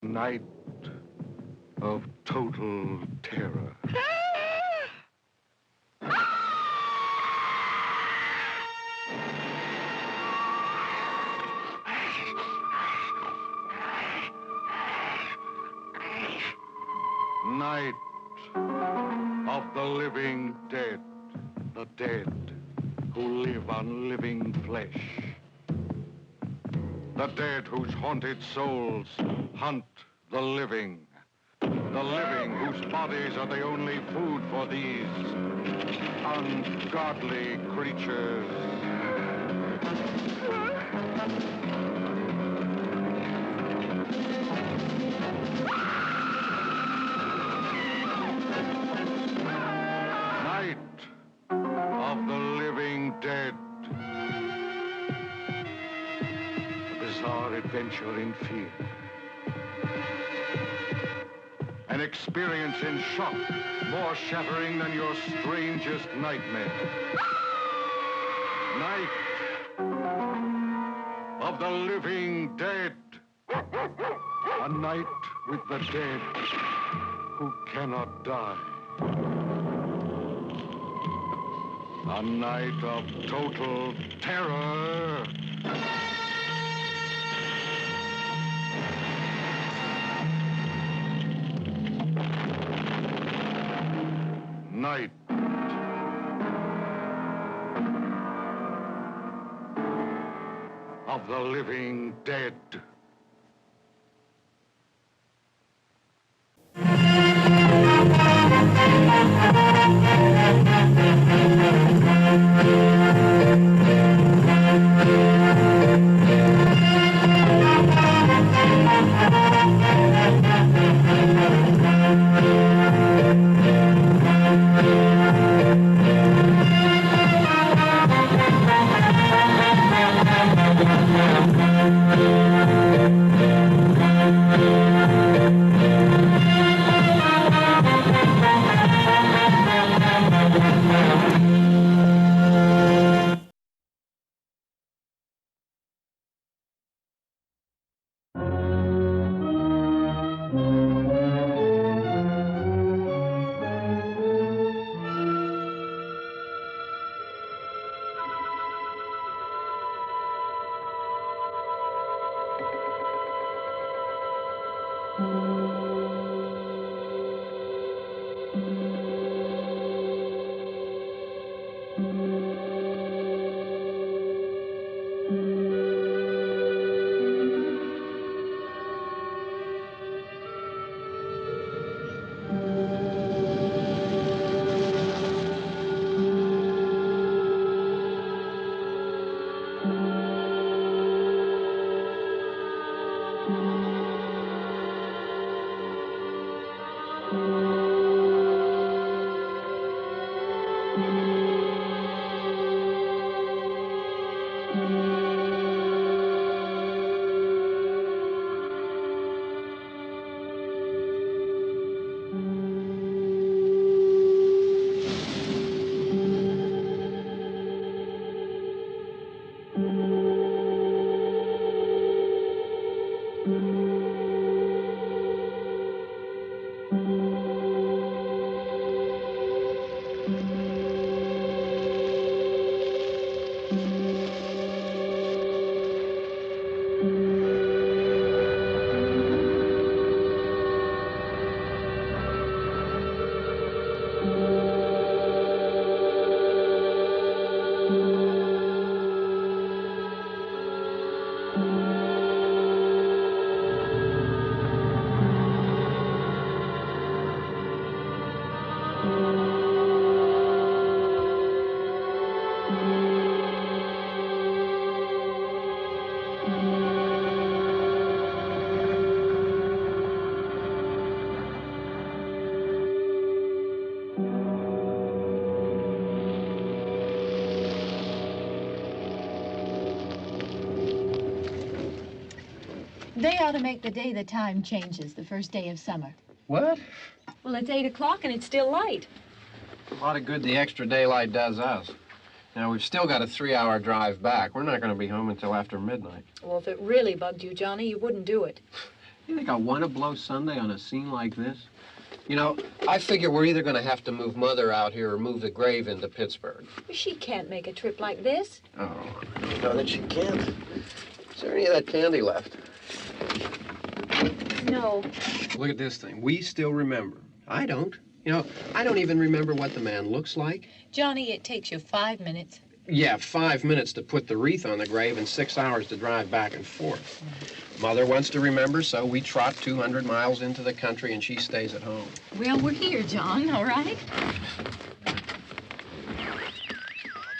Night of total terror. Night of the living dead, the dead who live on living flesh. The dead whose haunted souls hunt the living whose bodies are the only food for these ungodly creatures. Night of the living dead. A bizarre adventure in fear. An experience in shock, more shattering than your strangest nightmare. Night of the living dead. A night with the dead who cannot die. A night of total terror. Night of the living dead. They ought to make the day the time changes, the first day of summer. What? Well, it's 8 o'clock and it's still light. A lot of good the extra daylight does us. Now, we've still got a 3-hour drive back. We're not going to be home until after midnight. Well, if it really bugged you, Johnny, you wouldn't do it. You think I want to blow Sunday on a scene like this? You know, I figure we're either going to have to move Mother out here or move the grave into Pittsburgh. She can't make a trip like this. Oh, I know that she can't. Is there any of that candy left? No. Look at this thing. We still remember. I don't. You know, I don't even remember what the man looks like. Johnny, it takes you 5 minutes. Yeah, 5 minutes to put the wreath on the grave and 6 hours to drive back and forth. Mother wants to remember, so we trot 200 miles into the country and she stays at home. Well, we're here, John, all right?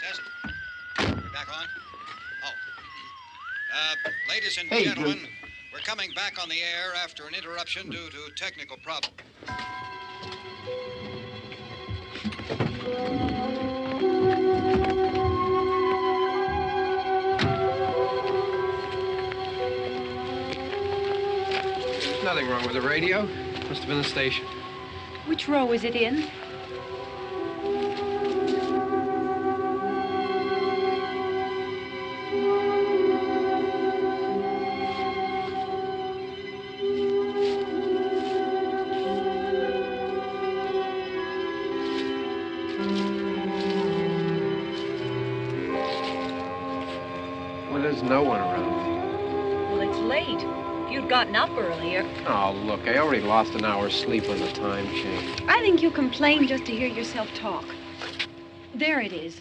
Test. We're back on? Oh. Ladies and Hey, gentlemen, we're coming back on the air after an interruption due to technical problem. There's nothing wrong with the radio. Must have been the station. Which row is it in? Well, there's no one around. Well, it's late. If you'd gotten up earlier. Oh, look, I already lost an hour's sleep when the time changed. I think you complain just to hear yourself talk. There it is.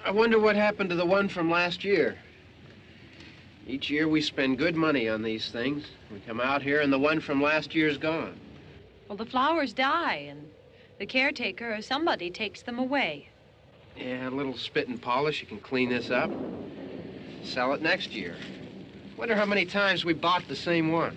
I wonder what happened to the one from last year. Each year we spend good money on these things. We come out here and the one from last year's gone. Well, the flowers die, and the caretaker or somebody takes them away. Yeah, a little spit and polish. You can clean this up. Sell it next year. Wonder how many times we bought the same one.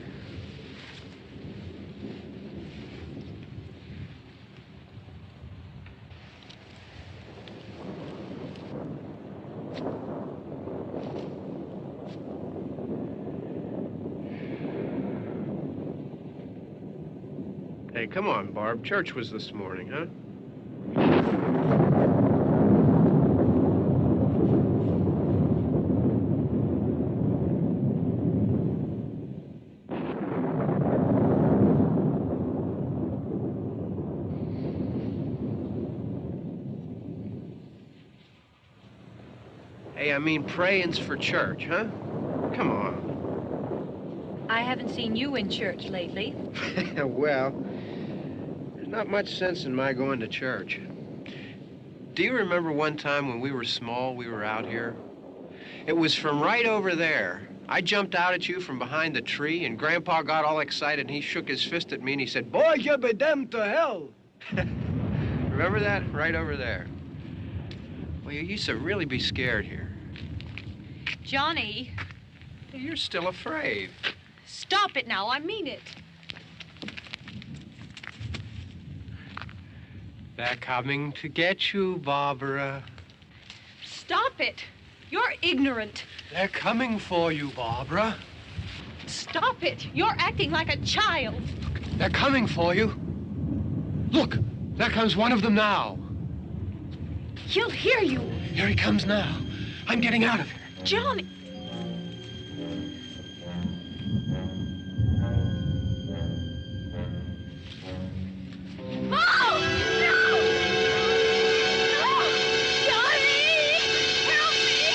Hey, come on, Barb. Church was this morning, huh? Hey, I mean, praying's for church, huh? Come on. I haven't seen you in church lately. Well, there's not much sense in my going to church. Do you remember one time when we were small, we were out here? It was from right over there. I jumped out at you from behind the tree, and Grandpa got all excited, and he shook his fist at me, and he said, "Boy, you'll be damned to hell." Remember that? Right over there. Well, you used to really be scared here. Johnny, You're still afraid. stop it now. I mean it. They're coming to get you, Barbara. Stop it. You're ignorant. They're coming for you, Barbara. Stop it. You're acting like a child. They're coming for you. Look, there comes one of them now. He'll hear you. Here he comes now. I'm getting out of here. Johnny. Oh! No! No! Johnny! Help me!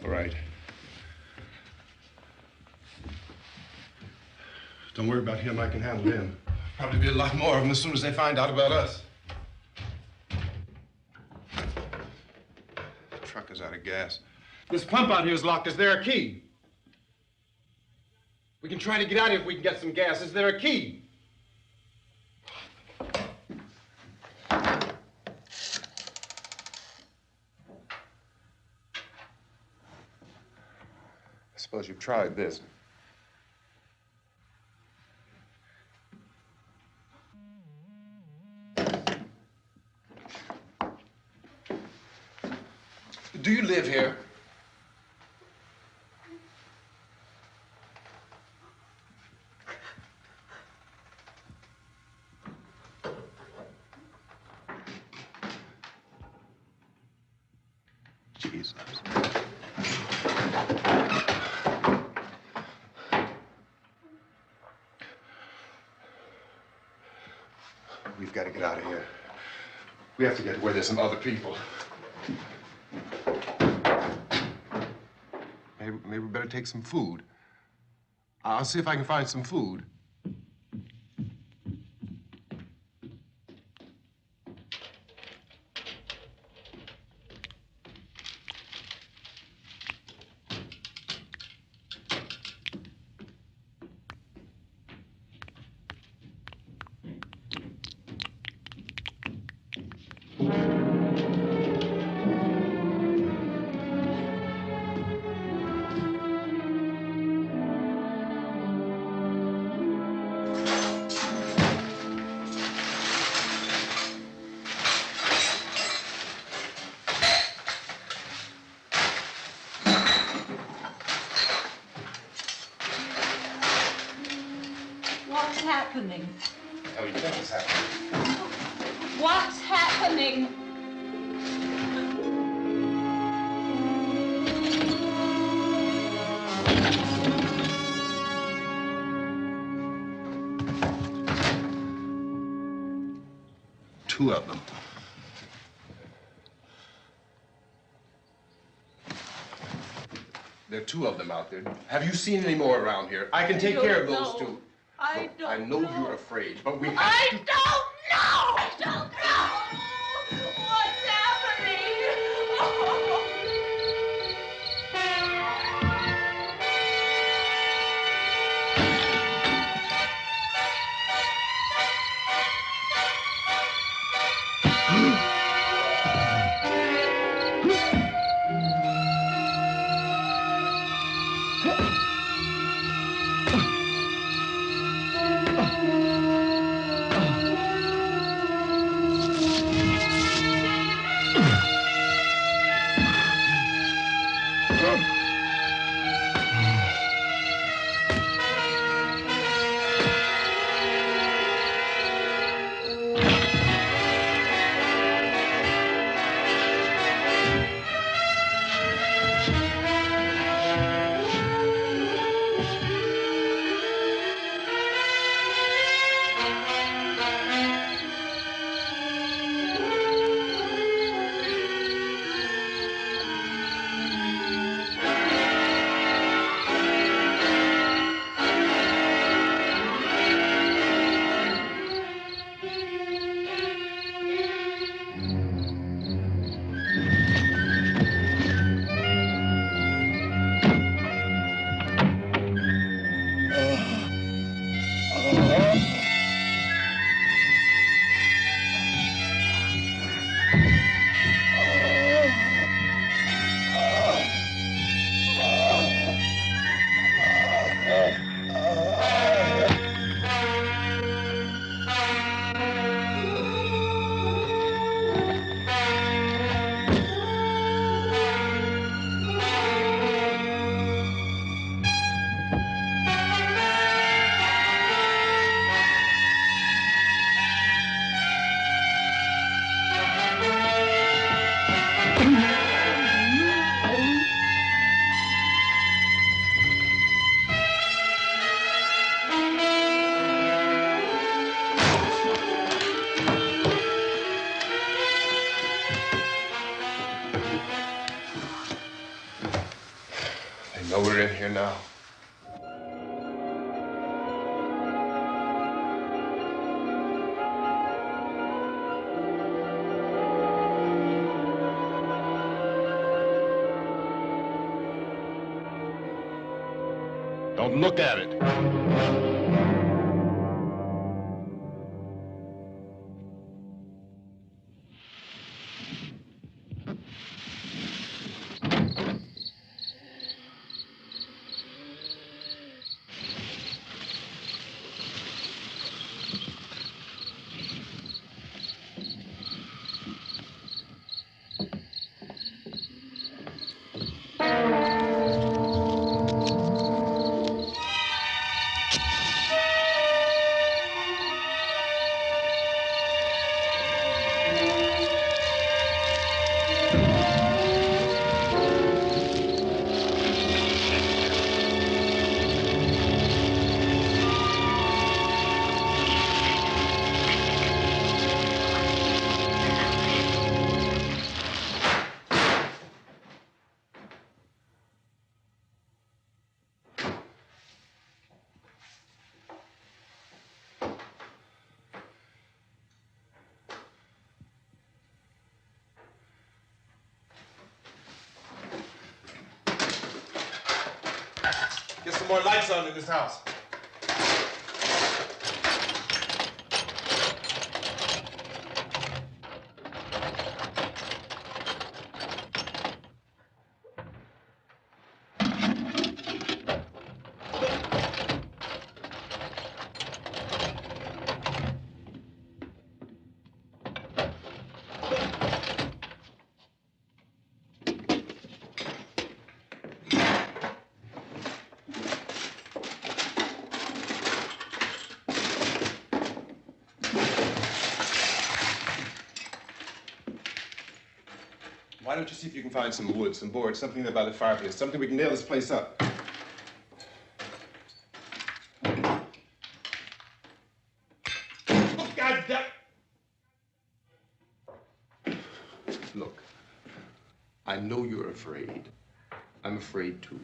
All right. Don't worry about him. I can handle him. Probably be a lot more of them as soon as they find out about us. The truck is out of gas. This pump out here is locked. Is there a key? We can try to get out of here if we can get some gas. Is there a key? I suppose you've tried this. Do you live here? Jesus. We've got to get out of here. We have to get where there's some other people. Maybe we better take some food. I'll see if I can find some food. What's happening? What the hell do you think is happening? What's happening? Two of them. There are two of them out there. Have you seen any more around here? I can take care of those two. I Look, I know you're afraid, but we have I to... don't know! I don't know! What's happening? know we're in here now. Don't look at it. Get some more lights on in this house. Why don't you see if you can find some wood, some board, something there by the fireplace, something we can nail this place up. Oh, God damn! Look, I know you're afraid. I'm afraid too.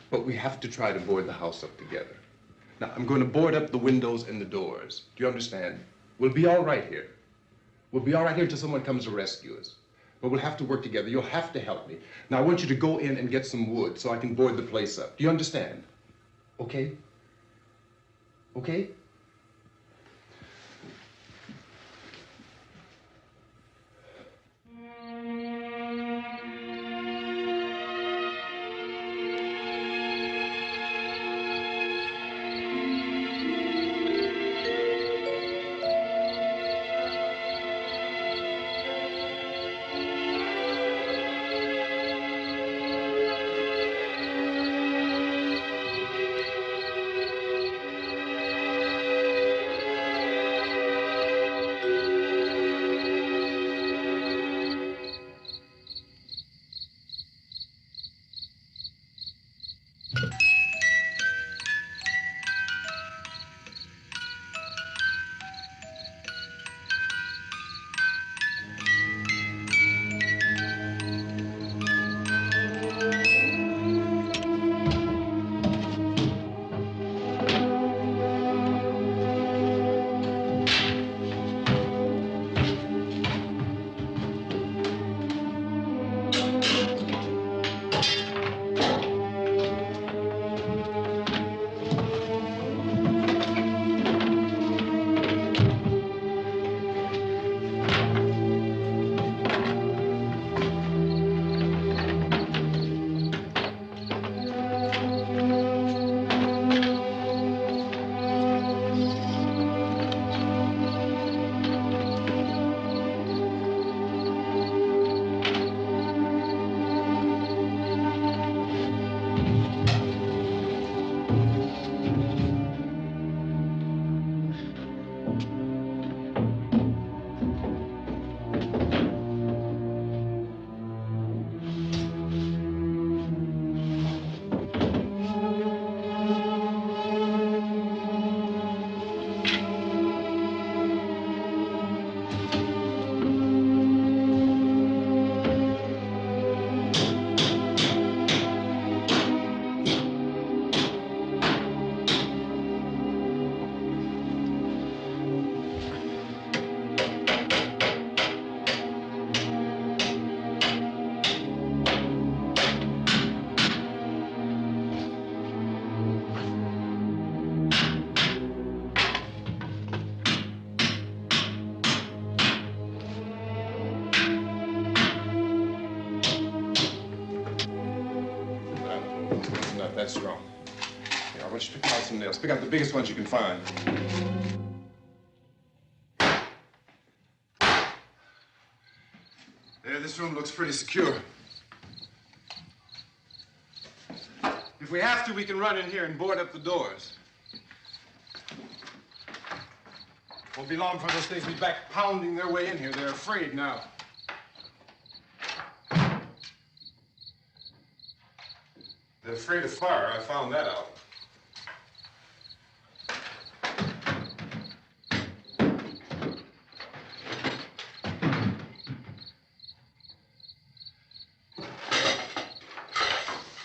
But we have to try to board the house up together. Now, I'm going to board up the windows and the doors. Do you understand? We'll be all right here. We'll be all right here until someone comes to rescue us. But we'll have to work together. You'll have to help me. Now, I want you to go in and get some wood so I can board the place up. Do you understand? Okay? Okay? that's wrong. Here, I want you to pick out some nails. Pick out the biggest ones you can find. There, this room looks pretty secure. If we have to, we can run in here and board up the doors. Won't be long before those things be back pounding their way in here. They're afraid now. They're afraid of fire. I found that out.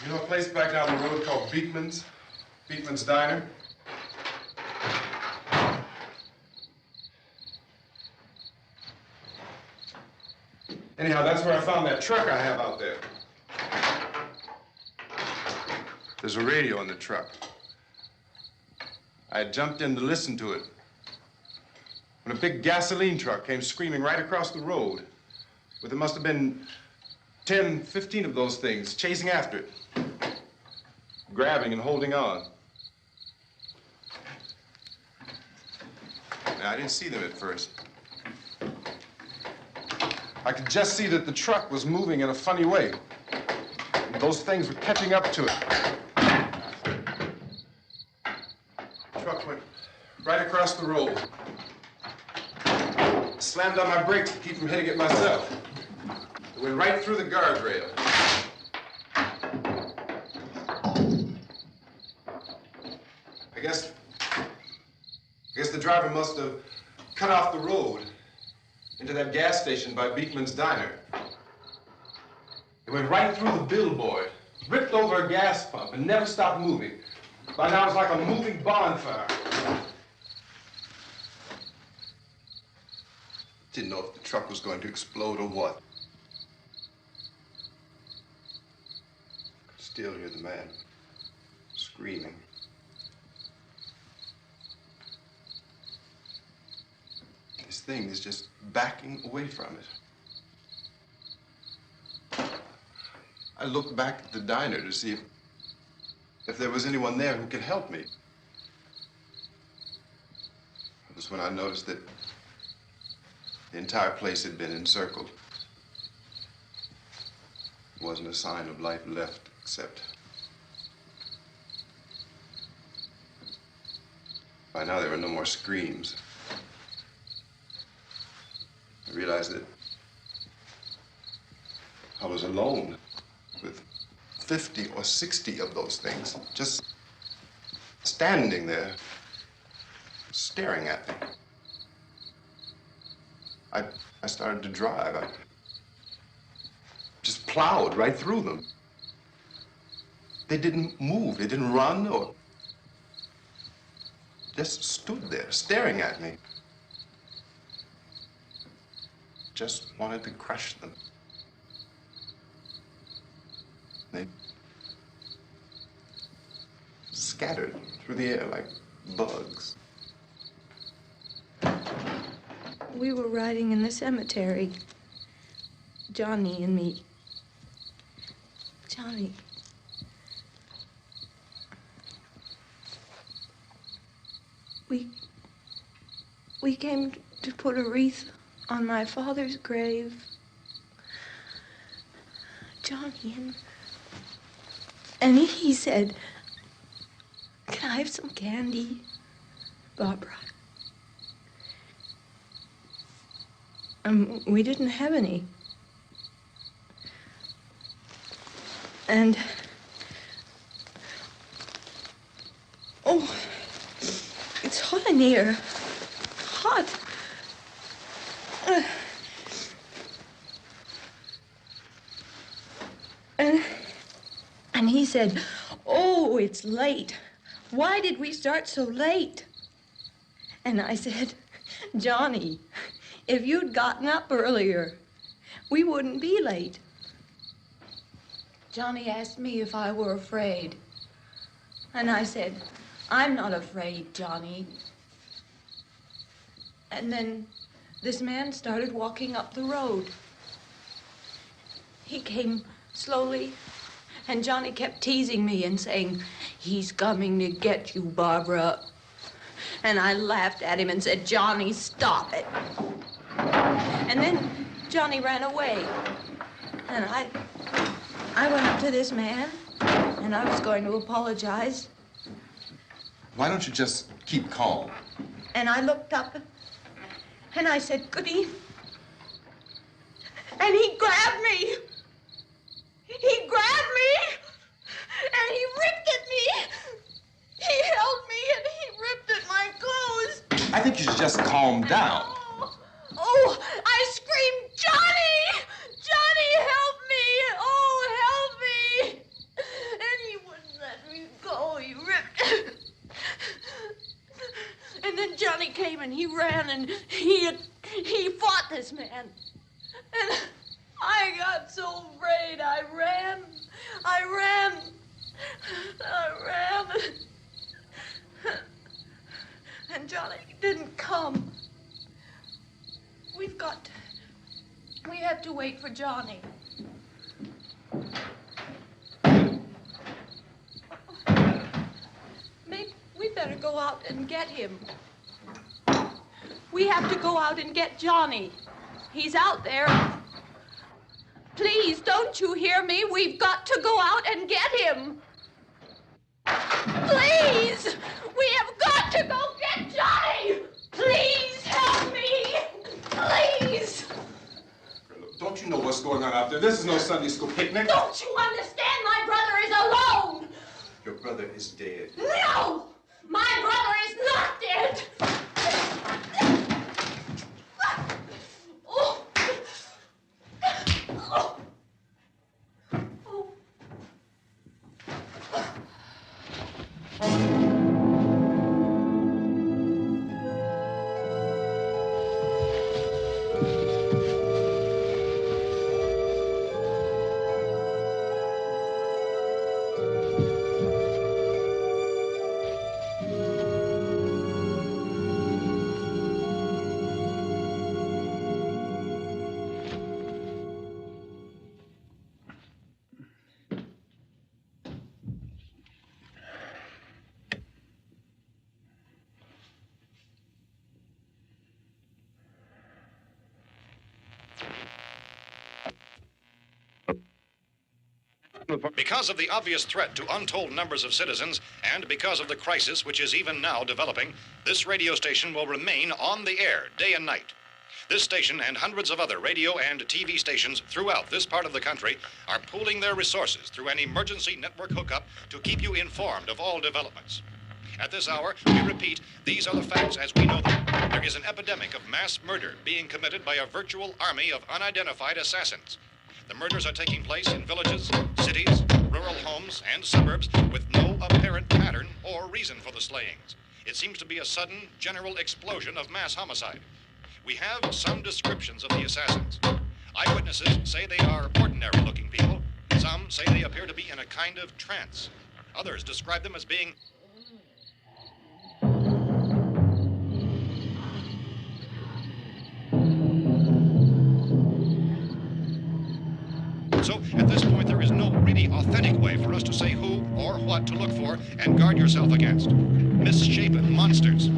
You know a place back down the road called Beekman's? Beekman's Diner? Anyhow, that's where I found that truck I have out there. There's a radio in the truck. I had jumped in to listen to it when a big gasoline truck came screaming right across the road with there must have been 10, 15 of those things chasing after it, grabbing and holding on. Now, I didn't see them at first. I could just see that the truck was moving in a funny way. And those things were catching up to it. The truck went right across the road. Slammed on my brakes to keep from hitting it myself. It went right through the guardrail. I guess the driver must have cut off the road into that gas station by Beekman's Diner. It went right through the billboard, ripped over a gas pump, and never stopped moving. By now, it was like a moving bonfire. Didn't know if the truck was going to explode or what. Could still hear the man screaming. This thing is just backing away from it. I looked back at the diner to see if there was anyone there who could help me. It was when I noticed that the entire place had been encircled. There wasn't a sign of life left except by now there were no more screams. I realized that I was alone with 50 or 60 of those things, just standing there, staring at me. I started to drive. I just plowed right through them. They didn't move. They didn't run or just stood there, staring at me. Just wanted to crush them. They scattered through the air like bugs. We were riding in the cemetery, Johnny and me. Johnny. We came to put a wreath on my father's grave. Johnny, and he said, "Can I have some candy, Barbara?" We didn't have any. And, oh, it's hot in here. Hot. And he said, "Oh, it's late. Why did we start so late?" And I said, "Johnny, if you'd gotten up earlier, we wouldn't be late." Johnny asked me if I were afraid. And I said, "I'm not afraid, Johnny." And then this man started walking up the road. He came slowly And Johnny kept teasing me and saying, "He's coming to get you, Barbara." And I laughed at him and said, "Johnny, stop it." And then Johnny ran away. And I went up to this man, and I was going to apologize. Why don't you just keep calm? And I looked up, and I said, "Good evening." And he grabbed me. He grabbed me, and he ripped at me. He held me, and he ripped at my clothes. I think you should just calm down. Oh, I screamed, "Johnny! Johnny, help me! Oh, help me!" And he wouldn't let me go. He ripped. And then Johnny came and he ran and he fought this man. And I got so afraid. I ran. And Johnny didn't come. We have to wait for Johnny. Maybe we better go out and get him. We have to go out and get Johnny. He's out there. Please, don't you hear me? We've got to go out and get him. Please! We have got to go get Johnny! Please help me! Please! Don't you know what's going on out there? This is no Sunday school picnic. Don't you understand? My brother is alone! Your brother is dead. No! My brother is not dead! Oh. Oh. Because of the obvious threat to untold numbers of citizens, and because of the crisis which is even now developing, this radio station will remain on the air day and night. This station and hundreds of other radio and TV stations throughout this part of the country are pooling their resources through an emergency network hookup to keep you informed of all developments. At this hour, we repeat, these are the facts as we know them. There is an epidemic of mass murder being committed by a virtual army of unidentified assassins. The murders are taking place in villages, cities, rural homes, and suburbs with no apparent pattern or reason for the slayings. It seems to be a sudden, general explosion of mass homicide. We have some descriptions of the assassins. Eyewitnesses say they are ordinary-looking people. Some say they appear to be in a kind of trance. Others describe them as being So, at this point, there is no really authentic way for us to say who or what to look for and guard yourself against. Misshapen monsters.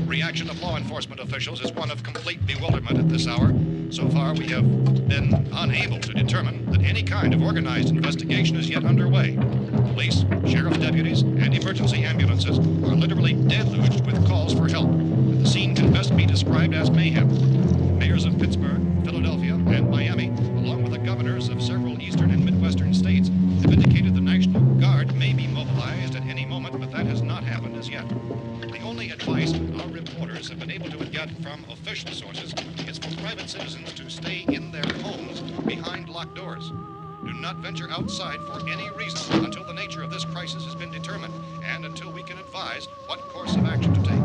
Reaction of law enforcement officials is one of complete bewilderment at this hour. So far, we have been unable to determine that any kind of organized investigation is yet underway. Police, sheriff's deputies, and emergency ambulances are literally deluged with calls for help. The scene can best be described as mayhem. Mayors of Pittsburgh, Philadelphia, and Miami, along with the governors of several eastern and midwestern states, have indicated the National Guard may be mobilized at any moment, but that has not happened as yet. The only advice our reporters have been able to get from official sources is for private citizens to stay in their homes behind locked doors. Do not venture outside for any reason until the nature of this crisis has been determined and until we can advise what course of action to take.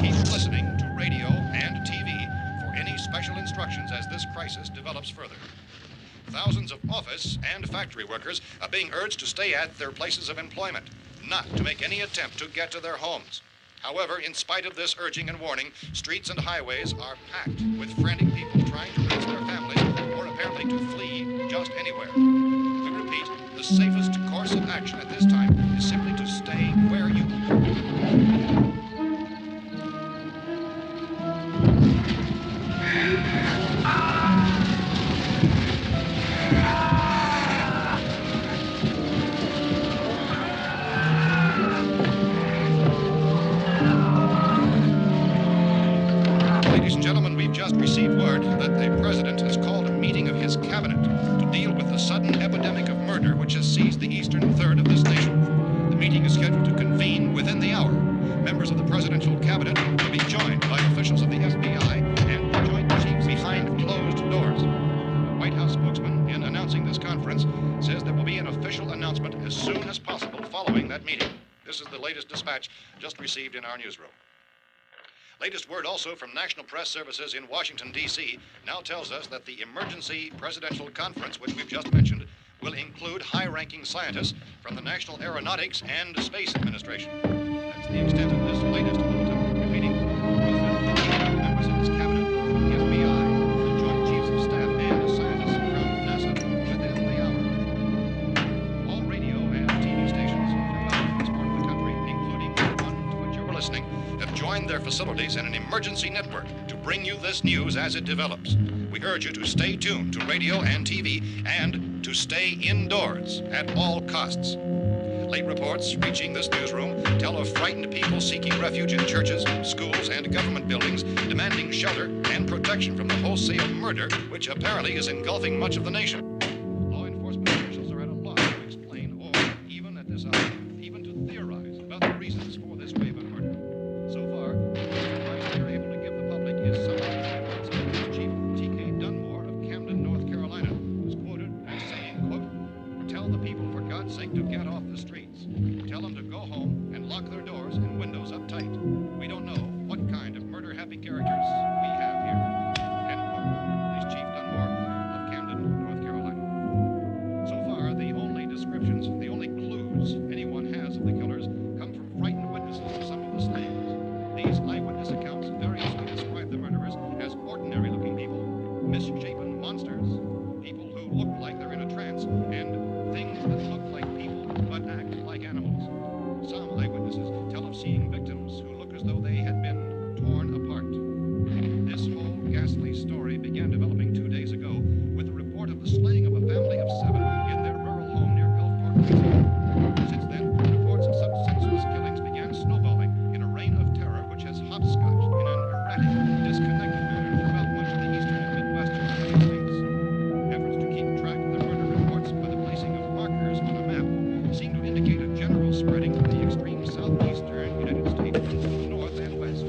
Keep listening to radio and TV for any special instructions as this crisis develops further. Thousands of office and factory workers are being urged to stay at their places of employment, not to make any attempt to get to their homes. However, in spite of this urging and warning, streets and highways are packed with frantic people trying to reach their families or apparently to flee just anywhere. We repeat, the safest course of action at this time is simply to stay where you are. Ladies and gentlemen, we've just received word that the president has called a meeting of his cabinet to deal with the sudden epidemic of murder which has seized the eastern third of this nation. The meeting is scheduled to convene within the hour. Members of the presidential cabinet will be joined by officials of the FBI and the joint chiefs behind closed doors. The White House spokesman, in announcing this conference, says there will be an official announcement as soon as possible following that meeting. This is the latest dispatch just received in our newsroom. Latest word also from National Press Services in Washington, D.C. now tells us that the emergency presidential conference, which we've just mentioned, will include high-ranking scientists from the National Aeronautics and Space Administration. That's the extent of this latest bulletin. Repeating, members of his cabinet, the FBI, the Joint Chiefs of Staff, and scientists from NASA within the hour. All radio and TV stations throughout this part of the country, including the one to which you're listening, have joined their facilities in an emergency network to bring you this news as it develops. We urge you to stay tuned to radio and TV and to stay indoors at all costs. Late reports reaching this newsroom tell of frightened people seeking refuge in churches, schools, and government buildings, demanding shelter and protection from the wholesale murder which apparently is engulfing much of the nation. Law enforcement officials are at a loss to explain or, even at this hour, even to theorize about the reasons for this wave of murder. So far, the advice they're able to give the public is summarized by Police Chief T.K. Dunmore of Camden, North Carolina, who's quoted as saying, quote, "Tell the people, for God's sake, to get off the streets. Tell them to go home and lock their doors and windows up tight. We don't know what kind of murder-happy characters we have here." End quote. Police Chief Dunmore of Camden, North Carolina. So far, the only descriptions, the only clues anyone has of the killers come from frightened witnesses of some of the slayings. These eyewitness accounts variously describe the murderers as ordinary-looking people, misshapen monsters, people who look like they're in a trance, and things that look like people but act like animals. Some eyewitnesses tell of seeing victims who look as though they had been torn apart. This whole ghastly story began developing 2 days ago with the report of the slaying of a family of 7 in their rural home near Gulfport, Louisiana. Since then, reports of such senseless killings began snowballing in a reign of terror which has hopscotched in an erratic, disconnected manner throughout much of the eastern and midwestern United States. Efforts to keep track of the murder reports by the placing of markers on a map seem to indicate a general spreading of the extreme southeastern United States into the north and west.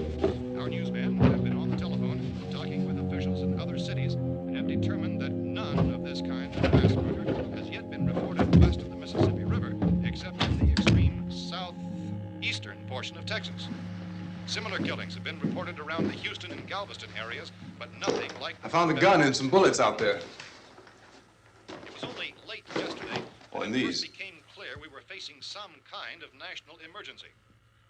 Our newsmen have been on the telephone talking with officials in other cities and have determined that none of this kind of mass murder has yet been reported west of the Mississippi River, except in the extreme southeastern portion of Texas. Similar killings have been reported around the Houston and Galveston areas, but nothing like... I found a gun and some bullets out there. It was only late yesterday Oh, that and it these. first became clear we were facing some kind of national emergency.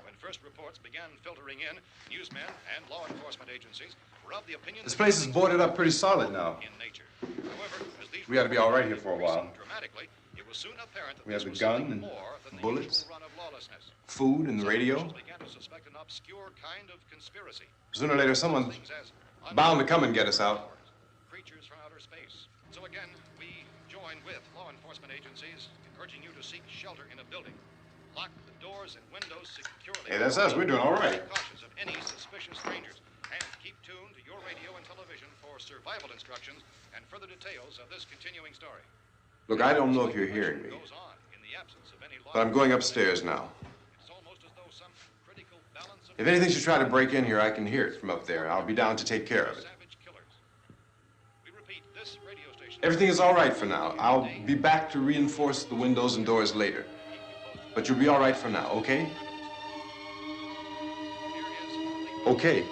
When first reports began filtering in, newsmen and law enforcement agencies were of the opinion This that place is things boarded were up pretty solid now. in nature. However, as these We ought to be all right here for a while. reports dramatically, it was soon apparent that We have this the was gun something and more than the bullets, usual run of lawlessness. food and the Some radio. officials began to suspect an obscure kind of conspiracy. Sooner or later, someone's Things as bound to come and get us out. creatures from outer space. So again, we join with law enforcement agencies in urging you to seek shelter in a building. Lock the doors and windows securely. Hey, that's us. We're doing all right. Be cautious of any suspicious strangers. And keep tuned to your radio and television for survival instructions and further details of this continuing story. Look, I don't know if you're hearing me, Goes on in the absence of any but I'm going upstairs now. It's almost as though some critical balance of If anything should try to break in here, I can hear it from up there. I'll be down to take care of it. savage killers. We repeat, this radio station. Everything is all right for now. I'll be back to reinforce the windows and doors later. But you'll be all right for now, okay? Okay.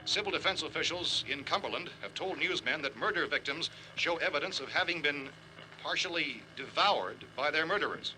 Civil defense officials in Cumberland have told newsmen that murder victims show evidence of having been partially devoured by their murderers.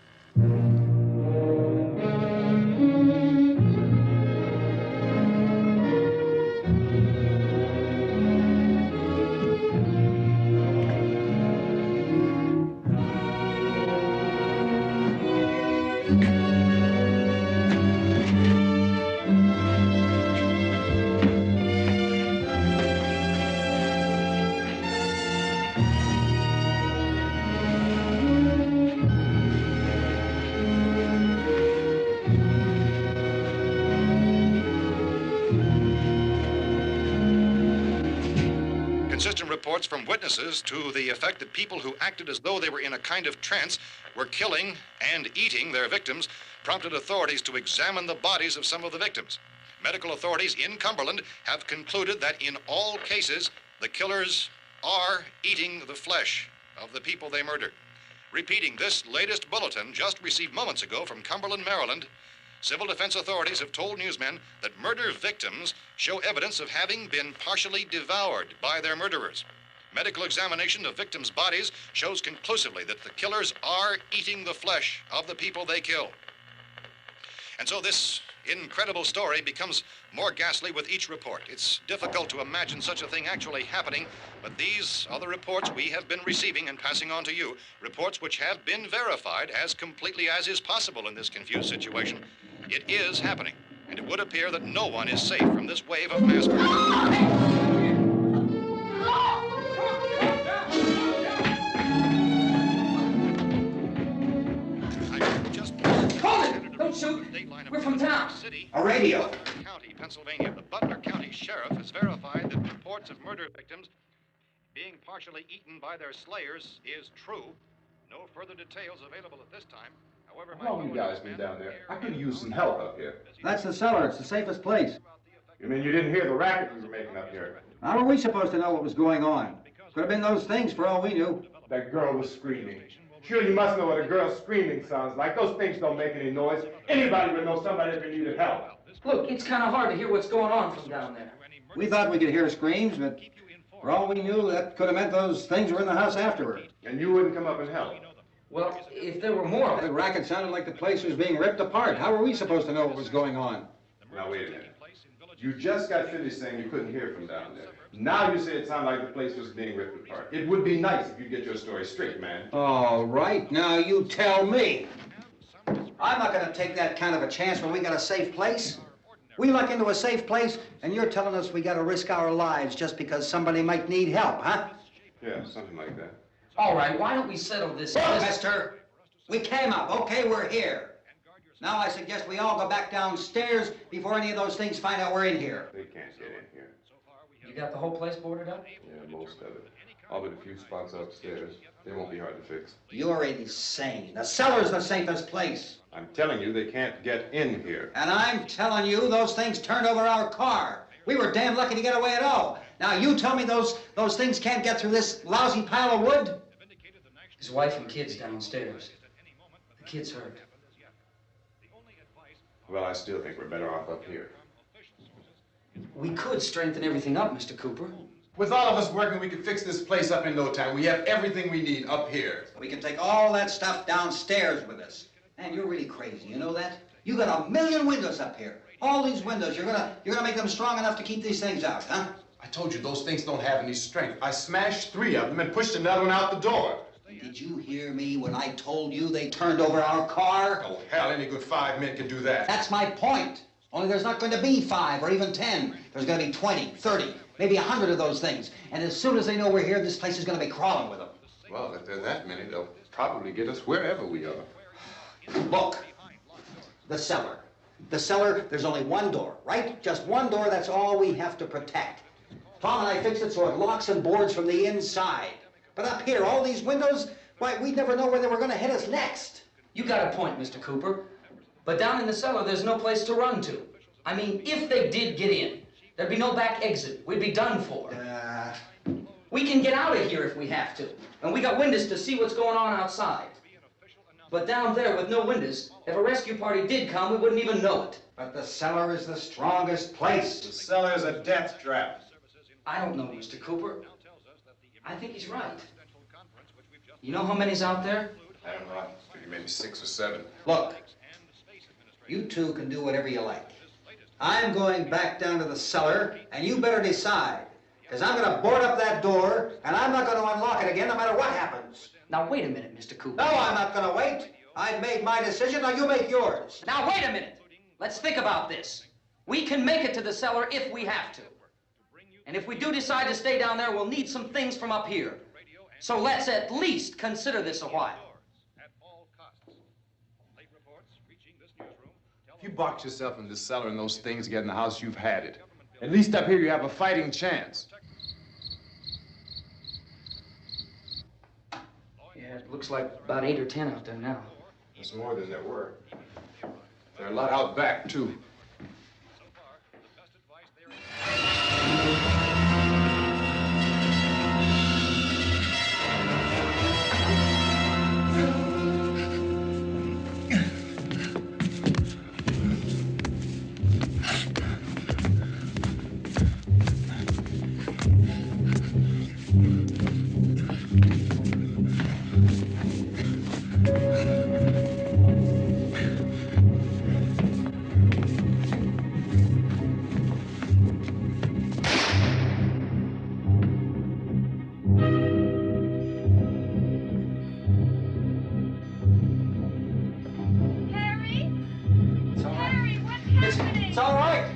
Consistent reports from witnesses to the effect that people who acted as though they were in a kind of trance were killing and eating their victims prompted authorities to examine the bodies of some of the victims. Medical authorities in Cumberland have concluded that in all cases, the killers are eating the flesh of the people they murdered. Repeating this latest bulletin just received moments ago from Cumberland, Maryland, civil defense authorities have told newsmen that murder victims show evidence of having been partially devoured by their murderers. Medical examination of victims' bodies shows conclusively that the killers are eating the flesh of the people they kill. And so this incredible story becomes more ghastly with each report. It's difficult to imagine such a thing actually happening, but these are the reports we have been receiving and passing on to you, reports which have been verified as completely as is possible in this confused situation. It is happening, and it would appear that no one is safe from this wave of mass murder. Don't shoot. We're from town. A radio. County, Pennsylvania. The Butler County Sheriff has verified that reports of murder victims being partially eaten by their slayers is true. No further details available at this time. However, how long you guys been down there? I could use some help up here. That's the cellar. It's the safest place. You mean you didn't hear the racket we were making up here? How were we supposed to know what was going on? Could have been those things for all we knew. That girl was screaming. Sure, you must know what a girl screaming sounds like. Those things don't make any noise. Anybody would know somebody if they needed help. Look, it's kind of hard to hear what's going on from down there. We thought we could hear screams, but for all we knew, that could have meant those things were in the house afterward. And you wouldn't come up and help? Well, if there were more... The racket sounded like the place was being ripped apart. How were we supposed to know what was going on? Now, wait a minute. You just got finished saying you couldn't hear from down there. Now you say it sounded like the place was being ripped apart. It would be nice if you get your story straight, man. All right, now you tell me. I'm not going to take that kind of a chance when we got a safe place. We luck into a safe place, and you're telling us we got to risk our lives just because somebody might need help, huh? Yeah, something like that. All right, why don't we settle this? Look, mister, we came up. Okay, we're here. Now I suggest we all go back downstairs before any of those things find out we're in here. They can't get in here. You got the whole place boarded up? Yeah, most of it. All but a few spots upstairs. They won't be hard to fix. You're insane. The cellar's the safest place. I'm telling you, they can't get in here. And I'm telling you, those things turned over our car. We were damn lucky to get away at all. Now you tell me those things can't get through this lousy pile of wood? His wife and kids downstairs. The kid's hurt. Well, I still think we're better off up here. We could strengthen everything up, Mr. Cooper. With all of us working, we could fix this place up in no time. We have everything we need up here. We can take all that stuff downstairs with us. Man, you're really crazy, you know that? You got 1 million windows up here. All these windows, you're gonna make them strong enough to keep these things out, huh? I told you those things don't have any strength. I smashed 3 of them and pushed another one out the door. Did you hear me when I told you they turned over our car? Oh, hell, any good 5 men can do that. That's my point. Only there's not going to be 5 or even 10. There's going to be 20, 30, maybe 100 of those things. And as soon as they know we're here, this place is going to be crawling with them. Well, if there are that many, they'll probably get us wherever we are. Look, the cellar. The cellar, there's only one door, right? Just one door, that's all we have to protect. Tom and I fixed it so it locks and boards from the inside. But up here, all these windows, why, we'd never know where they were going to hit us next. You got a point, Mr. Cooper. But down in the cellar, there's no place to run to. I mean, if they did get in, there'd be no back exit. We'd be done for. We can get out of here if we have to. And we got windows to see what's going on outside. But down there with no windows, if a rescue party did come, we wouldn't even know it. But the cellar is the strongest place. The cellar is a death trap. I don't know, Mr. Cooper. I think he's right. You know how many's out there? I don't know. I figure maybe 6 or 7. Look, you two can do whatever you like. I'm going back down to the cellar, and you better decide. Because I'm going to board up that door, and I'm not going to unlock it again no matter what happens. Now, wait a minute, Mr. Cooper. No, I'm not going to wait. I've made my decision, now you make yours. Now, wait a minute. Let's think about this. We can make it to the cellar if we have to. And if we do decide to stay down there, we'll need some things from up here. So let's at least consider this a while. If you box yourself in this cellar and those things get in the house, you've had it. At least up here you have a fighting chance. Yeah, it looks like about 8 or 10 out there now. There's more than there were. There are a lot out back, too. It's all right.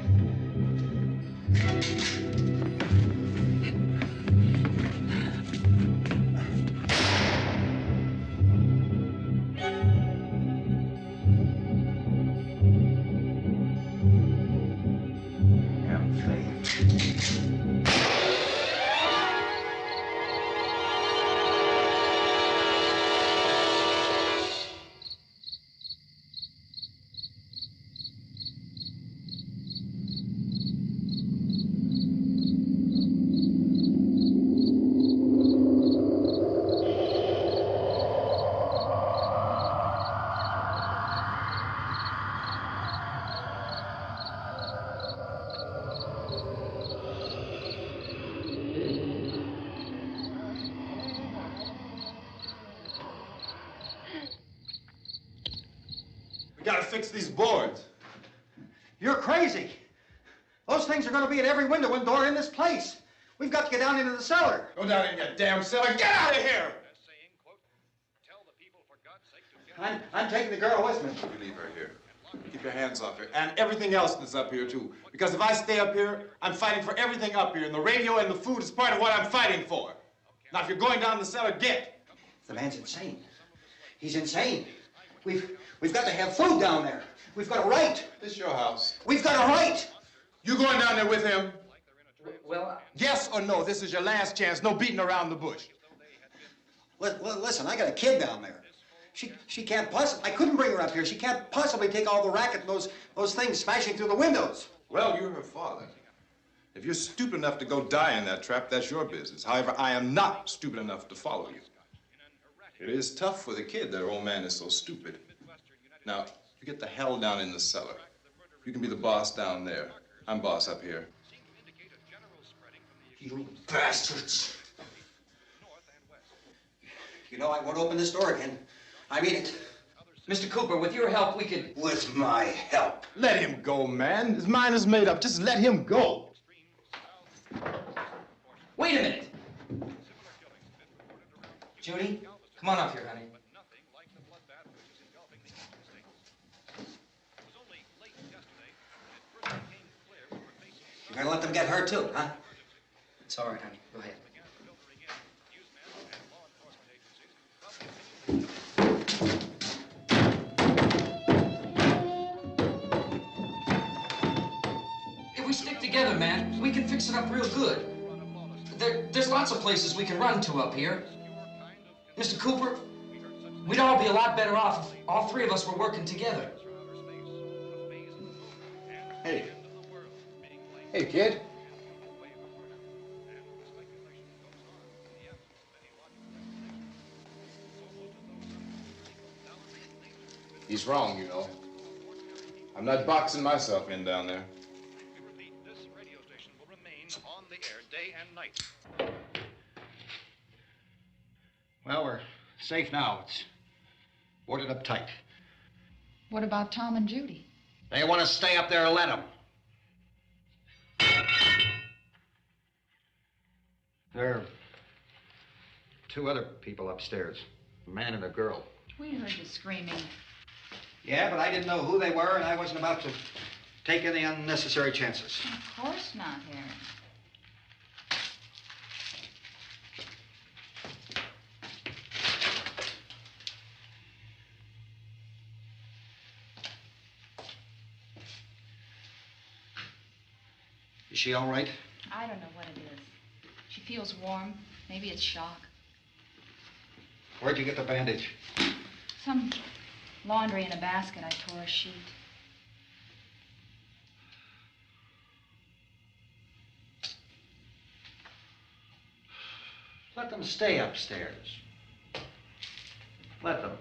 We gotta fix these boards. You're crazy. Those things are going to be at every window and door in this place. We've got to get down into the cellar. Go down in your damn cellar. Get out of here! I'm taking the girl with me. You leave her here. Keep your hands off her. And everything else that's up here, too. Because if I stay up here, I'm fighting for everything up here. And the radio and the food is part of what I'm fighting for. Now, if you're going down the cellar, get. The man's insane. He's insane. We've got to have food down there. We've got a right. This is your house. We've got a right. You going down there with him? Well, yes or no? This is your last chance. No beating around the bush. Listen, I got a kid down there. She can't possibly, I couldn't bring her up here. She can't possibly take all the racket and those things smashing through the windows. Well, you're her father. If you're stupid enough to go die in that trap, that's your business. However, I am not stupid enough to follow you. It is tough for the kid that her old man is so stupid. Now, you get the hell down in the cellar. You can be the boss down there. I'm boss up here. You bastards. You know, I won't open this door again. I mean it. Mr. Cooper, with your help, we could... With my help. Let him go, man. His mind is made up. Just let him go. Wait a minute. Judy, come on up here, honey. You're gonna let them get hurt too, huh? It's all right, honey. Go ahead. If we stick together, man, we can fix it up real good. There's lots of places we can run to up here. Mr. Cooper, we'd all be a lot better off if all three of us were working together. Hey. Hey, kid. He's wrong, you know. I'm not boxing myself in down there. This radio station will remain on the air day and night. Well, we're safe now. It's boarded up tight. What about Tom and Judy? They want to stay up there, let them. There are two other people upstairs, a man and a girl. We heard you screaming. Yeah, but I didn't know who they were, and I wasn't about to take any unnecessary chances. Of course not, Harry. Is she all right? I don't know what it is. She feels warm. Maybe it's shock. Where'd you get the bandage? Some laundry in a basket. I tore a sheet. Let them stay upstairs. Let them.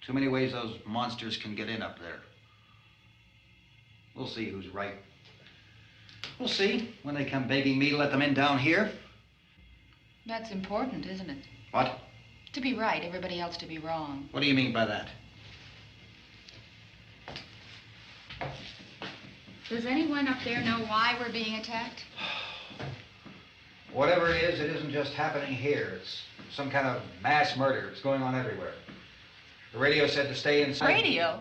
Too many ways those monsters can get in up there. We'll see who's right. We'll see when they come begging me to let them in down here. That's important, isn't it? What? To be right, everybody else to be wrong. What do you mean by that? Does anyone up there know why we're being attacked? Whatever it isn't just happening here. It's some kind of mass murder. It's going on everywhere. The radio said to stay inside. Radio?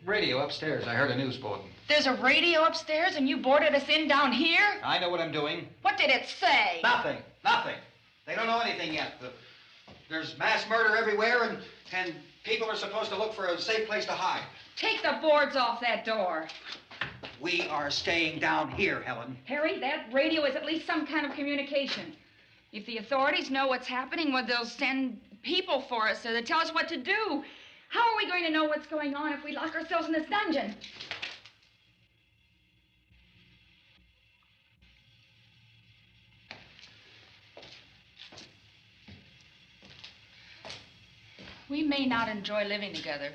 Radio upstairs. I heard a news bulletin. There's a radio upstairs and you boarded us in down here? I know what I'm doing. What did it say? Nothing. Nothing. They don't know anything yet. There's mass murder everywhere, and people are supposed to look for a safe place to hide. Take the boards off that door. We are staying down here, Helen. Harry, that radio is at least some kind of communication. If the authorities know what's happening, well, they'll send people for us so they'll tell us what to do. How are we going to know what's going on if we lock ourselves in this dungeon? We may not enjoy living together,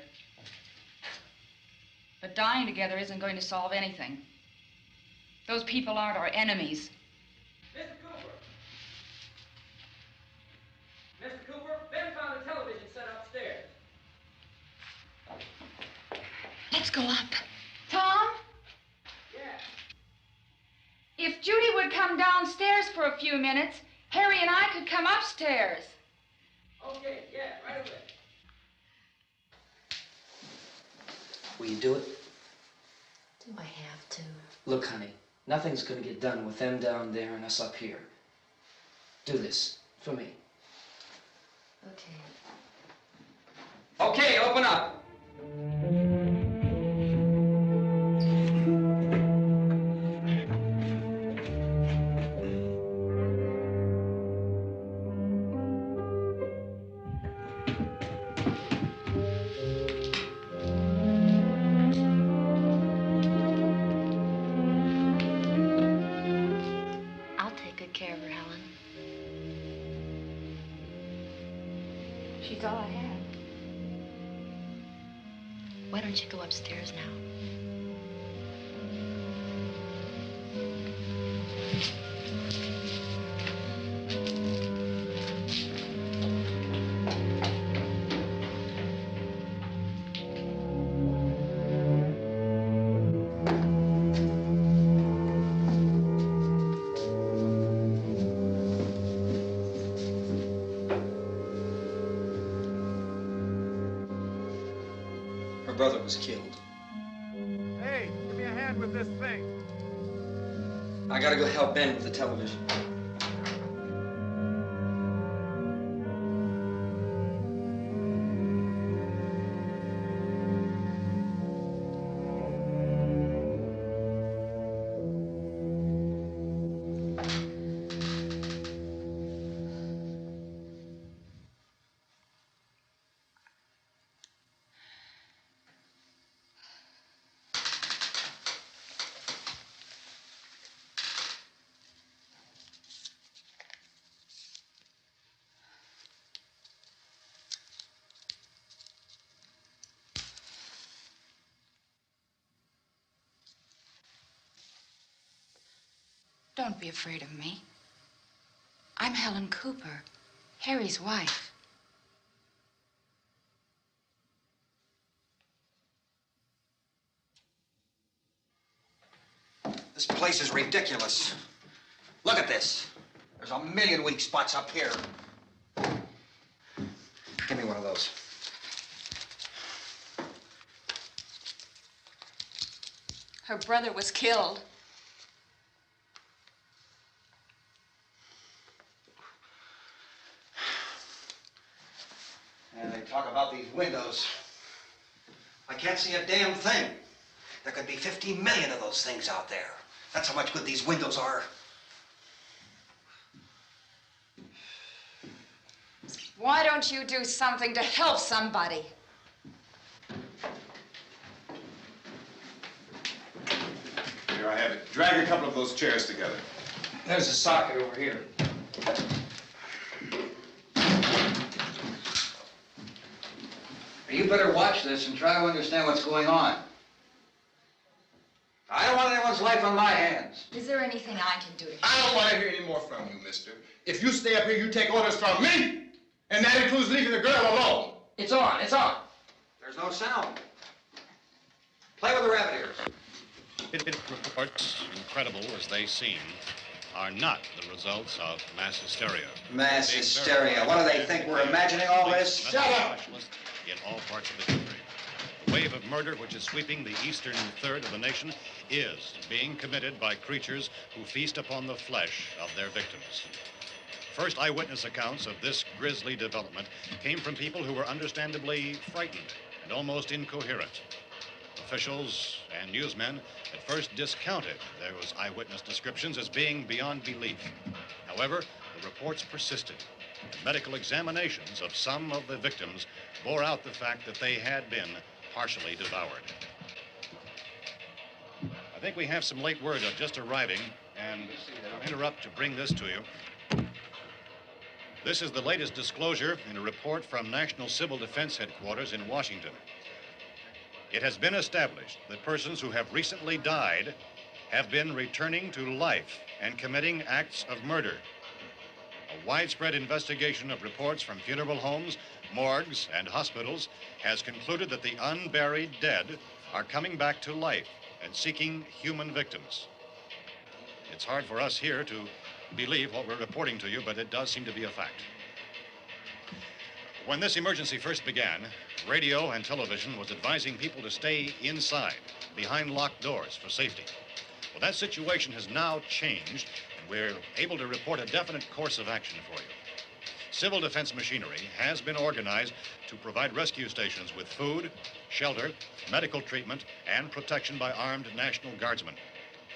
but dying together isn't going to solve anything. Those people aren't our enemies. Mr. Cooper! Mr. Cooper, Ben found a television set upstairs. Let's go up. Tom? Yeah. If Judy would come downstairs for a few minutes, Harry and I could come upstairs. Okay, yeah, right away. Will you do it? Do I have to? Look, honey, nothing's gonna get done with them down there and us up here. Do this for me. Okay. Okay, open up. I'll take good care of her, Helen. She's all I have. Why don't you go upstairs now? Her brother was killed. Hey, give me a hand with this thing. I gotta go help Ben with the television. Don't be afraid of me. I'm Helen Cooper, Harry's wife. This place is ridiculous. Look at this. There's a million weak spots up here. Give me one of those. Her brother was killed. And they talk about these windows. I can't see a damn thing. There could be 15 million of those things out there. That's how much good these windows are. Why don't you do something to help somebody? Here I have it. Drag a couple of those chairs together. There's a socket over here. You better watch this and try to understand what's going on. I don't want anyone's life on my hands. Is there anything I can do to help? I don't want to hear any more from you, mister. If you stay up here, you take orders from me. And that includes leaving the girl alone. It's on, it's on. There's no sound. Play with the rabbit ears. Reports, incredible as they seem, are not the results of mass hysteria. Mass hysteria. What do they think? We're imagining all this? Shut up! In all parts of the country. The wave of murder which is sweeping the eastern third of the nation is being committed by creatures who feast upon the flesh of their victims. First eyewitness accounts of this grisly development came from people who were understandably frightened and almost incoherent. Officials and newsmen at first discounted those eyewitness descriptions as being beyond belief. However, the reports persisted, and medical examinations of some of the victims bore out the fact that they had been partially devoured. I think we have some late word just arriving, and I'll interrupt to bring this to you. This is the latest disclosure in a report from National Civil Defense Headquarters in Washington. It has been established that persons who have recently died have been returning to life and committing acts of murder. A widespread investigation of reports from funeral homes, morgues, and hospitals has concluded that the unburied dead are coming back to life and seeking human victims. It's hard for us here to believe what we're reporting to you, but it does seem to be a fact. When this emergency first began, radio and television was advising people to stay inside, behind locked doors for safety. Well, that situation has now changed, and we're able to report a definite course of action for you. Civil defense machinery has been organized to provide rescue stations with food, shelter, medical treatment, and protection by armed National Guardsmen.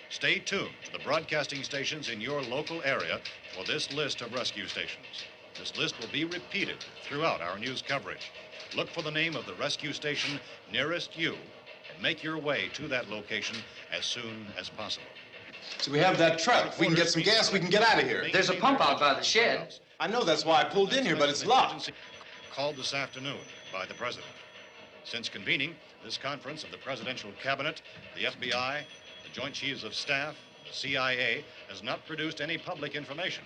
Stay tuned to the broadcasting stations in your local area for this list of rescue stations. This list will be repeated throughout our news coverage. Look for the name of the rescue station nearest you and make your way to that location as soon as possible. So we have that truck. If we can get some gas, we can get out of here. There's a pump out by the shed. I know, that's why I pulled in here, but it's locked. Called this afternoon by the president. Since convening this conference of the presidential cabinet, the FBI, the Joint Chiefs of Staff, the CIA has not produced any public information.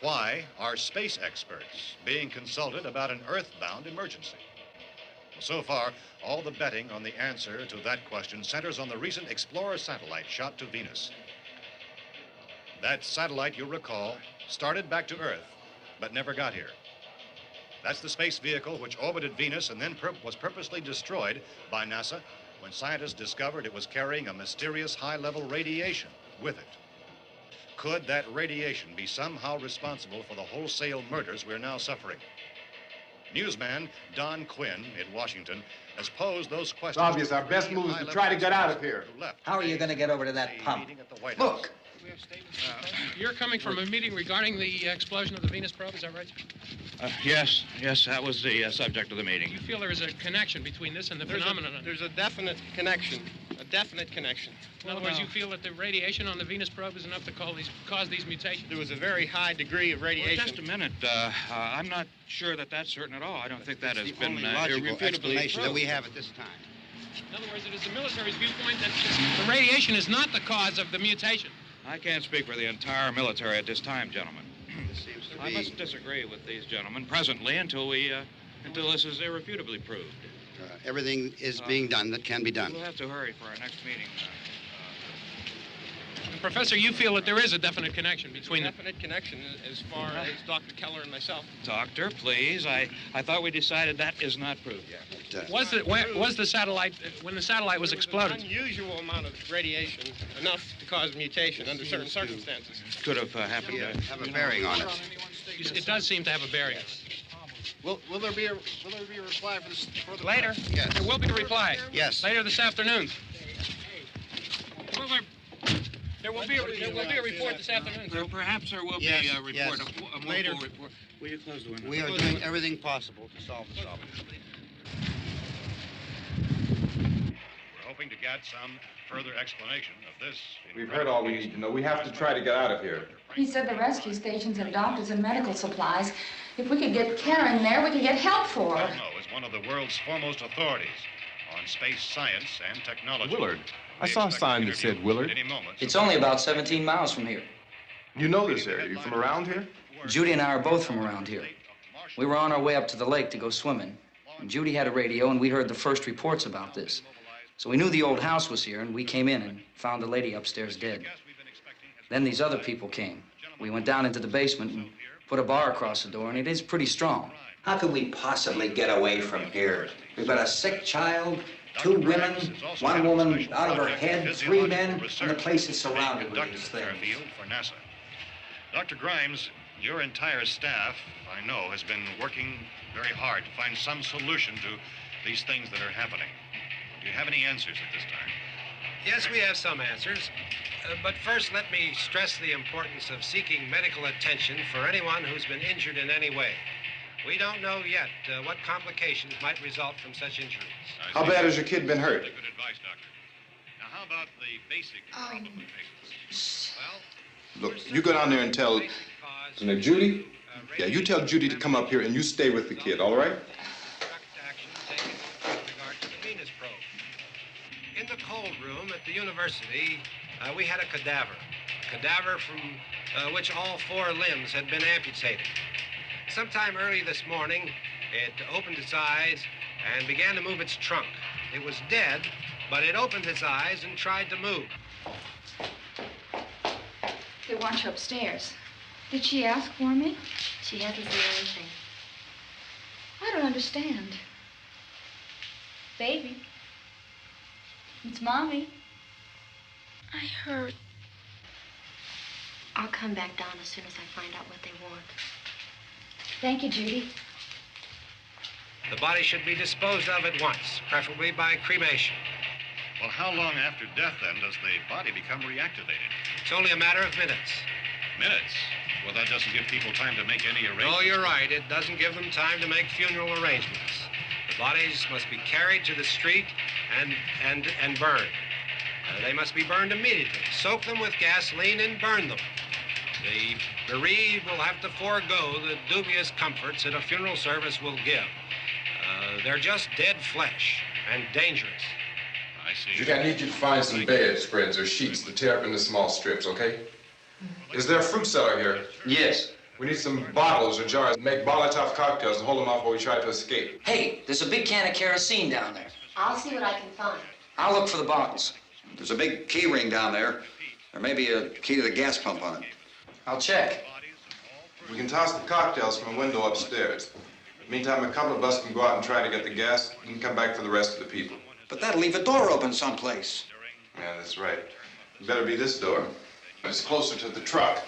Why are space experts being consulted about an earthbound emergency? Well, so far, all the betting on the answer to that question centers on the recent Explorer satellite shot to Venus. That satellite, you'll recall, started back to Earth, but never got here. That's the space vehicle which orbited Venus and then was purposely destroyed by NASA when scientists discovered it was carrying a mysterious high-level radiation with it. Could that radiation be somehow responsible for the wholesale murders we're now suffering? Newsman Don Quinn in Washington has posed those questions. It's obvious our best move is to try to get out of here. How are you going to get over to that pump? Look! You're coming from a meeting regarding the explosion of the Venus probe, is that right? Yes, that was the subject of the meeting. You feel there is a connection between this and the phenomenon? There's a definite connection. A definite connection. In other words, you feel that the radiation on the Venus probe is enough to cause these mutations? There was a very high degree of radiation. Well, just a minute. I'm not sure that that's certain at all. I don't think that has been logical explanation that we have at this time. In other words, it is the military's viewpoint that the radiation is not the cause of the mutation. I can't speak for the entire military at this time, gentlemen. This seems to I must disagree with these gentlemen presently until this is irrefutably proved. Everything is being done that can be done. We'll have to hurry for our next meeting. And Professor, you feel that there is a definite connection between them? Definite connection as far as Dr. Keller and myself. Doctor, please. I thought we decided that is not proved yet. Was the satellite, when the satellite was exploded? An unusual amount of radiation, enough to cause mutation under certain circumstances. Could have happened. Have a bearing on it. It does seem to have a bearing. Will there be a reply for this further? Later? Yes. There will be a reply. Yes. Later this afternoon. There will be a report this afternoon. Well, perhaps there will be a report, yes. a more Later. full report. Will you close the window? We are doing everything possible to solve the problem. We're hoping to get some further explanation of this. We've heard all we need to know. We have to try to get out of here. He said the rescue stations have doctors and medical supplies. If we could get care in there, we could get help for her. Romero is one of the world's foremost authorities on space science and technology. Willard. I saw a sign that said Willard. It's only about 17 miles from here. You know this area. You from around here? Judy and I are both from around here. We were on our way up to the lake to go swimming. And Judy had a radio, and we heard the first reports about this. So we knew the old house was here, and we came in and found the lady upstairs dead. Then these other people came. We went down into the basement and put a bar across the door, and it is pretty strong. How could we possibly get away from here? We've got a sick child, 2 women, 1 woman out of her head, 3 men, and the place is surrounded with these things. For NASA. Dr. Grimes, your entire staff, I know, has been working very hard to find some solution to these things that are happening. Do you have any answers at this time? Yes, we have some answers. But first, let me stress the importance of seeking medical attention for anyone who's been injured in any way. We don't know yet what complications might result from such injuries. How bad has your kid been hurt? Good advice, Doctor. Now, how about the basic problem we face? Well, Look, you go down there and tell... Is her name Judy? Yeah, you tell Judy to come up here and you stay with the kid, all right? In the cold room at the university, we had a cadaver from which all 4 limbs had been amputated. Sometime early this morning, it opened its eyes and began to move its trunk. It was dead, but it opened its eyes and tried to move. They want you upstairs. Did she ask for me? She hasn't said anything. I don't understand. Baby. It's Mommy. I heard. I'll come back down as soon as I find out what they want. Thank you, Judy. The body should be disposed of at once, preferably by cremation. Well, how long after death, then, does the body become reactivated? It's only a matter of minutes. Minutes? Well, that doesn't give people time to make any arrangements. No, you're right. It doesn't give them time to make funeral arrangements. The bodies must be carried to the street and burned. They must be burned immediately. Soak them with gasoline and burn them. The bereaved will have to forego the dubious comforts that a funeral service will give. They're just dead flesh and dangerous. I see. Judy, I need you to find some bedspreads or sheets to tear up into small strips, okay? Is there a fruit cellar here? Yes. We need some bottles or jars to make Molotov cocktails and hold them off while we try to escape. Hey, there's a big can of kerosene down there. I'll see what I can find. I'll look for the bottles. There's a big key ring down there. There may be a key to the gas pump on it. I'll check. We can toss the cocktails from a window upstairs. Meantime, a couple of us can go out and try to get the gas and come back for the rest of the people. But that'll leave a door open someplace. Yeah, that's right. It better be this door. It's closer to the truck.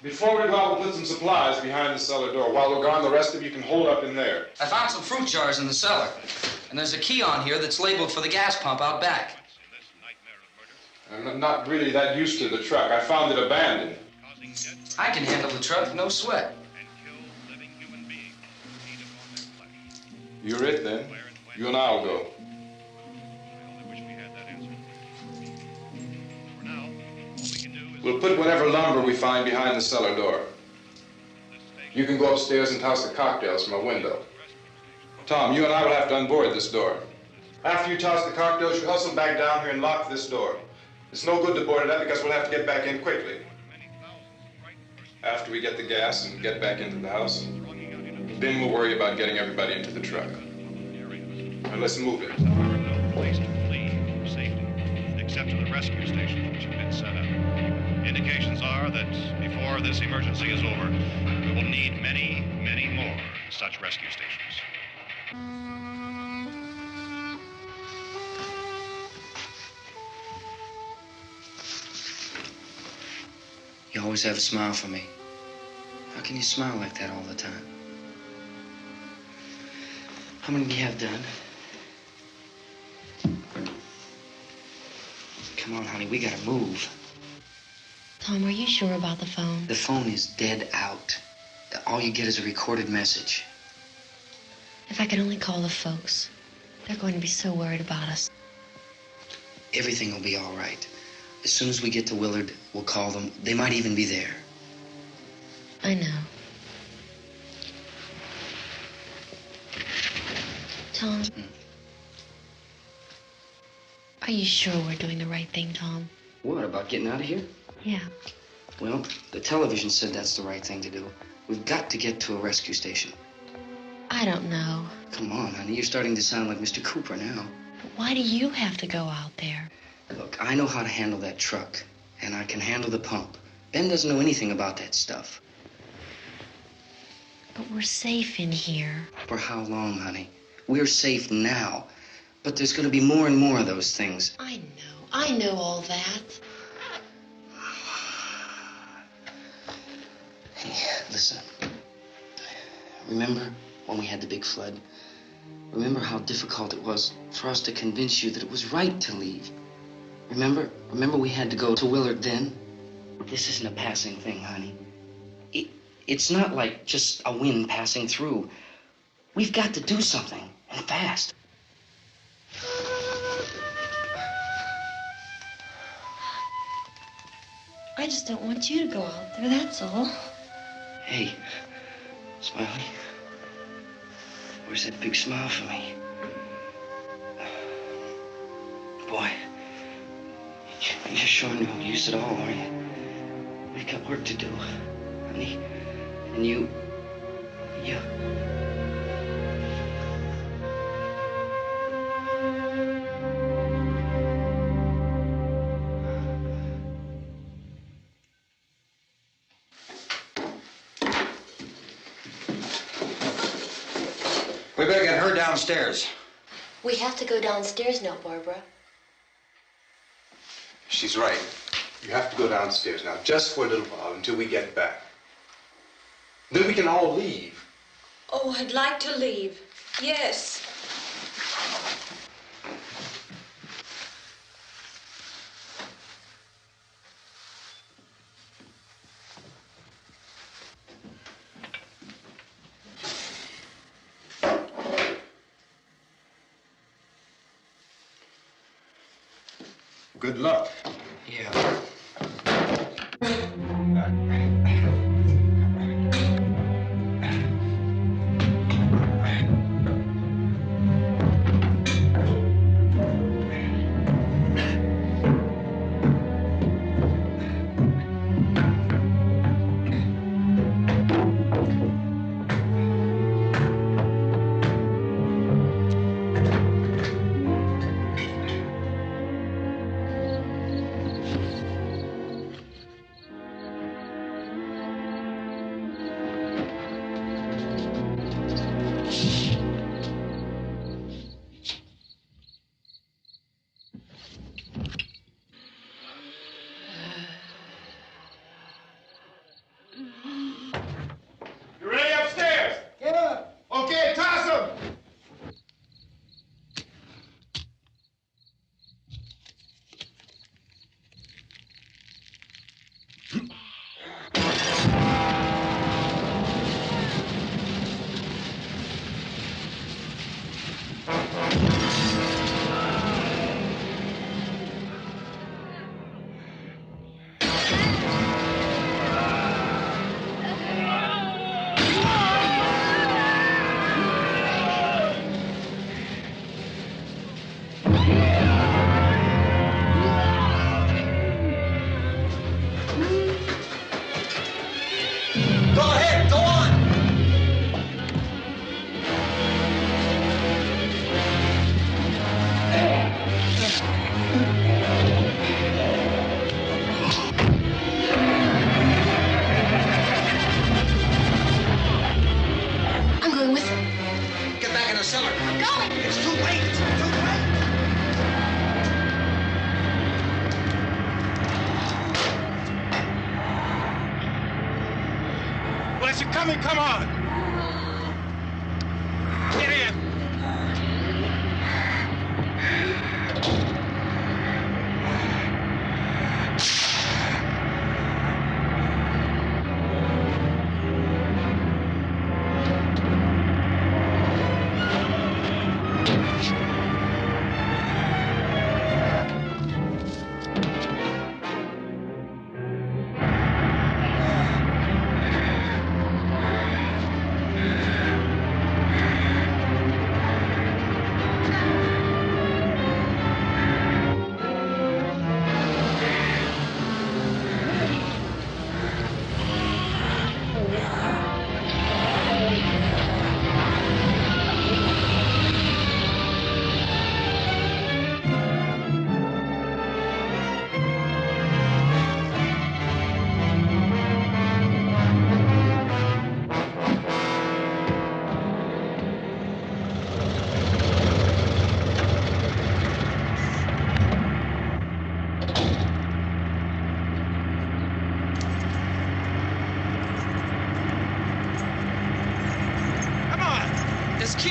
Before we go out, we'll put some supplies behind the cellar door. While we're gone, the rest of you can hold up in there. I found some fruit jars in the cellar. And there's a key on here that's labeled for the gas pump out back. I'm not really that used to the truck. I found it abandoned. I can handle the truck, no sweat. You're it, then. You and I'll go. We'll put whatever lumber we find behind the cellar door. You can go upstairs and toss the cocktails from a window. Tom, you and I will have to unboard this door. After you toss the cocktails, you hustle back down here and lock this door. It's no good to board it up because we'll have to get back in quickly. After we get the gas and get back into the house, then we'll worry about getting everybody into the truck. Now let's move it. No place to flee for safety, except to the rescue stations which have been set up. Indications are that before this emergency is over, we will need many, many more such rescue stations. You always have a smile for me. How can you smile like that all the time? How many do you have done? Come on, honey, we gotta move. Tom, are you sure about the phone? The phone is dead out. All you get is a recorded message. If I could only call the folks. They're going to be so worried about us. Everything will be all right. As soon as we get to Willard, we'll call them. They might even be there. I know. Tom, are you sure we're doing the right thing, Tom? What, about getting out of here? Yeah. Well, the television said that's the right thing to do. We've got to get to a rescue station. I don't know. Come on, honey. You're starting to sound like Mr. Cooper now. But why do you have to go out there? Look, I know how to handle that truck, and I can handle the pump. Ben doesn't know anything about that stuff. But we're safe in here. For how long, honey? We're safe now. But there's going to be more and more of those things. I know all that. Hey, listen. Remember when we had the big flood? Remember how difficult it was for us to convince you that it was right to leave? Remember we had to go to Willard then? This isn't a passing thing, honey. It's not like just a wind passing through. We've got to do something, and fast. I just don't want you to go out there, that's all. Hey, Smiley, where's that big smile for me? Boy, you're showing no use at all, are you? We've got work to do, honey. And you... We better get her downstairs. We have to go downstairs now, Barbara. She's right. You have to go downstairs now, just for a little while, until we get back. Then we can all leave. Oh, I'd like to leave. Yes. Good luck. Yeah. You ready upstairs? Yeah. Okay, toss him. Coming, come on! Get in!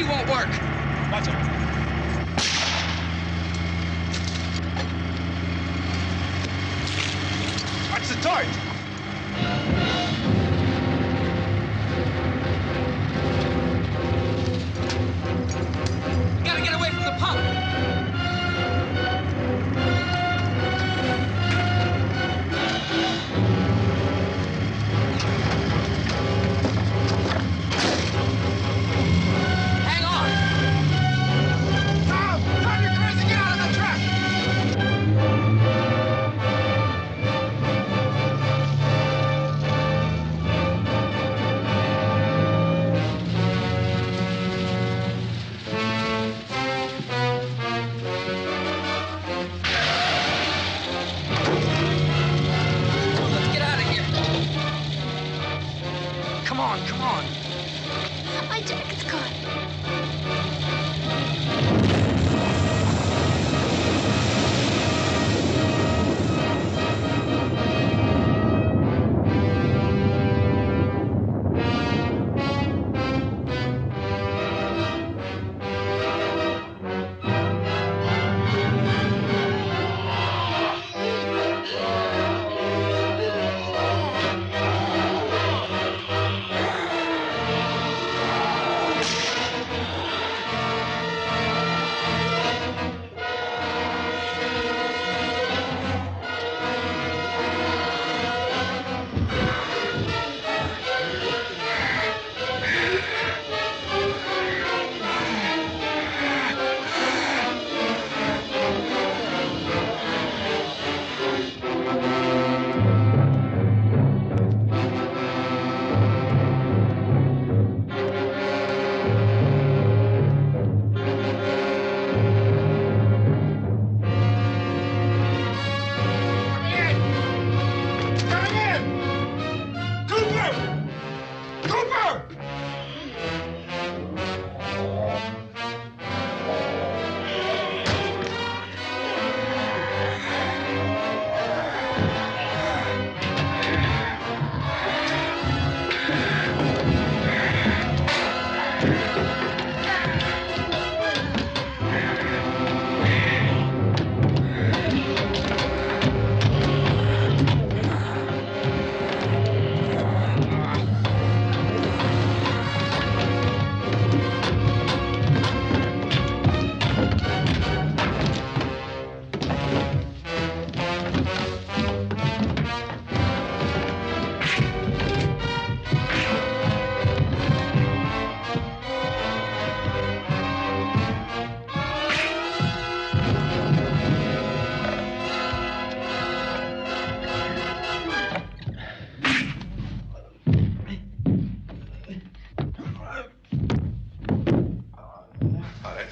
key won't work. Watch it. Watch the torch. We gotta get away from the pump. Hang on. Tom! Tom, you're crazy! Get out of the truck! Let's get out of here. Come on, come on. My jacket's caught.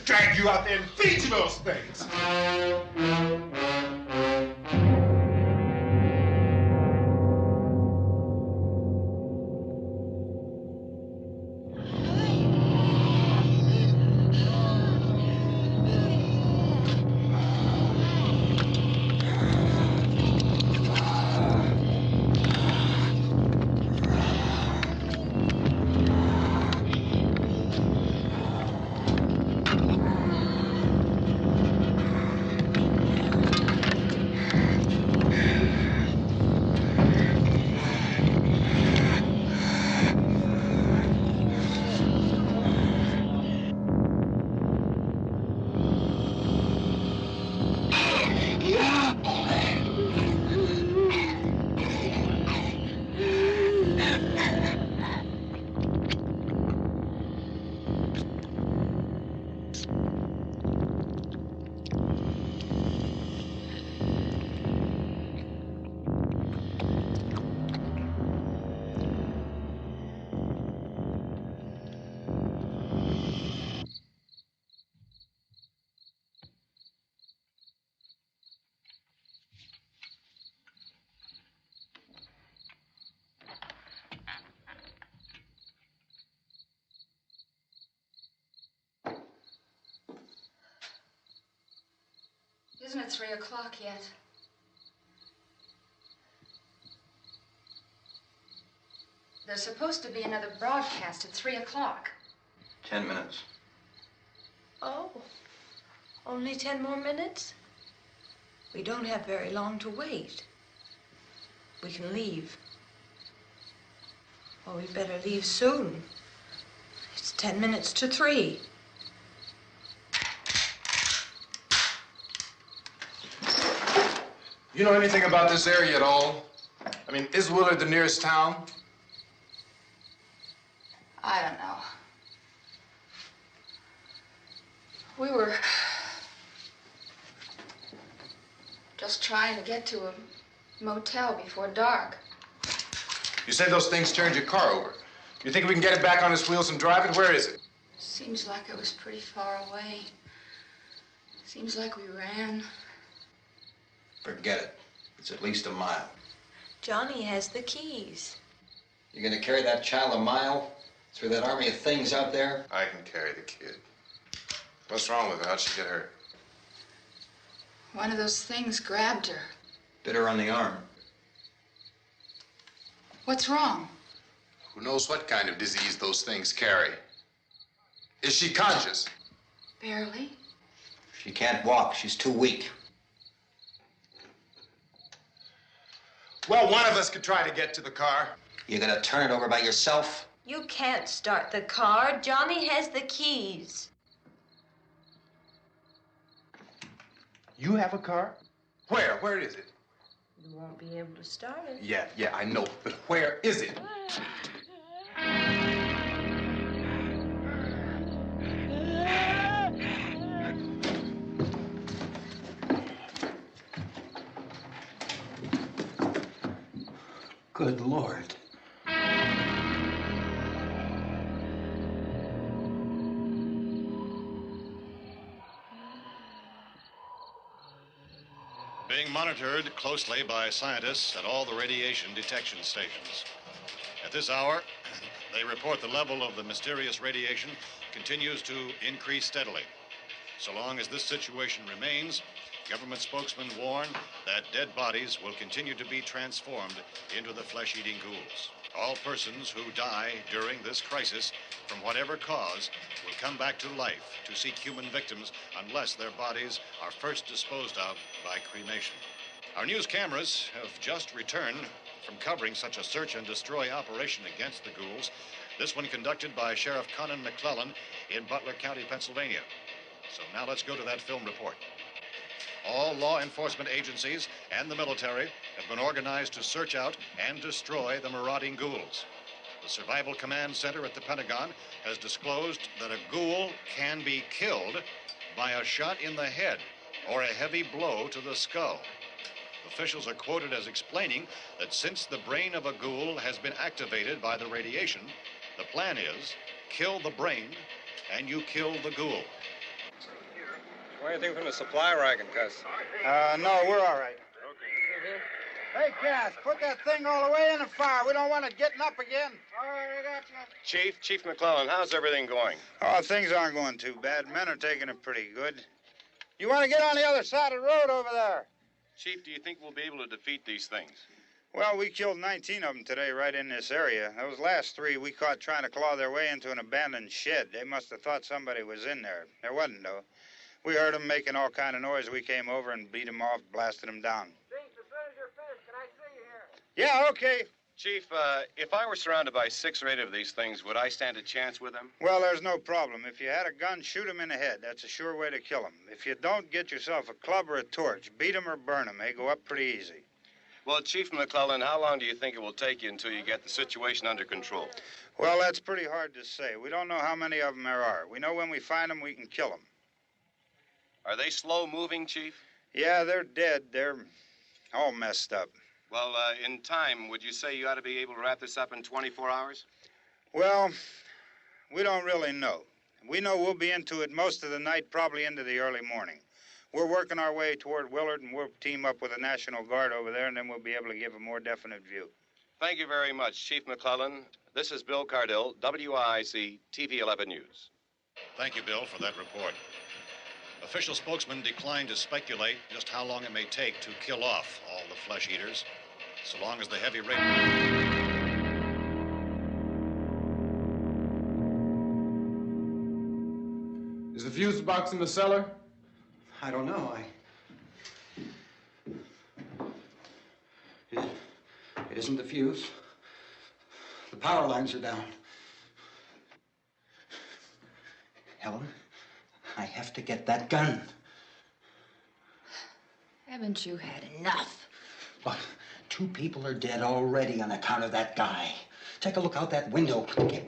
Drag you out there and feed you those things. Isn't it 3 o'clock yet? There's supposed to be another broadcast at 3 o'clock. 10 minutes. Oh, only 10 more minutes? We don't have very long to wait. We can leave. Well, we better leave soon. It's 10 minutes to 3. You know anything about this area at all? I mean, is Willard the nearest town? I don't know. We were just trying to get to a motel before dark. You say those things turned your car over. You think we can get it back on its wheels and drive it? Where is it? Seems like it was pretty far away. Seems like we ran. Forget it. It's at least a mile. Johnny has the keys. You're gonna carry that child a mile through that army of things out there? I can carry the kid. What's wrong with her? How'd she get hurt? One of those things grabbed her. Bit her on the arm. What's wrong? Who knows what kind of disease those things carry? Is she conscious? Barely. She can't walk. She's too weak. Well, one of us could try to get to the car. You gonna turn it over by yourself? You can't start the car. Johnny has the keys. You have a car? Where? Where is it? You won't be able to start it. Yeah, I know. But where is it? Good Lord. Being monitored closely by scientists at all the radiation detection stations. At this hour, they report the level of the mysterious radiation continues to increase steadily. So long as this situation remains, government spokesmen warn that dead bodies will continue to be transformed into the flesh-eating ghouls. All persons who die during this crisis, from whatever cause, will come back to life to seek human victims unless their bodies are first disposed of by cremation. Our news cameras have just returned from covering such a search and destroy operation against the ghouls, this one conducted by Sheriff Conan McClellan in Butler County, Pennsylvania. So now let's go to that film report. All law enforcement agencies and the military have been organized to search out and destroy the marauding ghouls. The Survival Command Center at the Pentagon has disclosed that a ghoul can be killed by a shot in the head or a heavy blow to the skull. Officials are quoted as explaining that since the brain of a ghoul has been activated by the radiation, the plan is kill the brain and you kill the ghoul. Anything from the supply wagon, Cuz? No, we're all right. Hey, Cass, put that thing all the way in the fire. We don't want it getting up again. All right, I got you. Chief McClellan, how's everything going? Oh, things aren't going too bad. Men are taking it pretty good. You want to get on the other side of the road over there? Chief, do you think we'll be able to defeat these things? Well, we killed 19 of them today right in this area. Those last 3 we caught trying to claw their way into an abandoned shed. They must have thought somebody was in there. There wasn't, though. We heard them making all kind of noise. We came over and beat them off, blasted them down. Chief, as soon as you're finished, can I see you here? Yeah, okay. Chief, if I were surrounded by 6 or 8 of these things, would I stand a chance with them? Well, there's no problem. If you had a gun, shoot them in the head. That's a sure way to kill them. If you don't, get yourself a club or a torch. Beat them or burn them. They go up pretty easy. Well, Chief McClellan, how long do you think it will take you until you get the situation under control? Well, that's pretty hard to say. We don't know how many of them there are. We know when we find them, we can kill them. Are they slow-moving, Chief? Yeah, they're dead. They're all messed up. Well, in time, would you say you ought to be able to wrap this up in 24 hours? Well, we don't really know. We know we'll be into it most of the night, probably into the early morning. We're working our way toward Willard, and we'll team up with the National Guard over there, and then we'll be able to give a more definite view. Thank you very much, Chief McClellan. This is Bill Cardill, WIC TV 11 News. Thank you, Bill, for that report. Official spokesmen declined to speculate just how long it may take to kill off all the flesh eaters, so long as the heavy rain... Is the fuse box in the cellar? I don't know. It isn't the fuse. The power lines are down. Helen, I have to get that gun. Haven't you had enough? Look, 2 people are dead already on account of that guy. Take a look out that window. Get...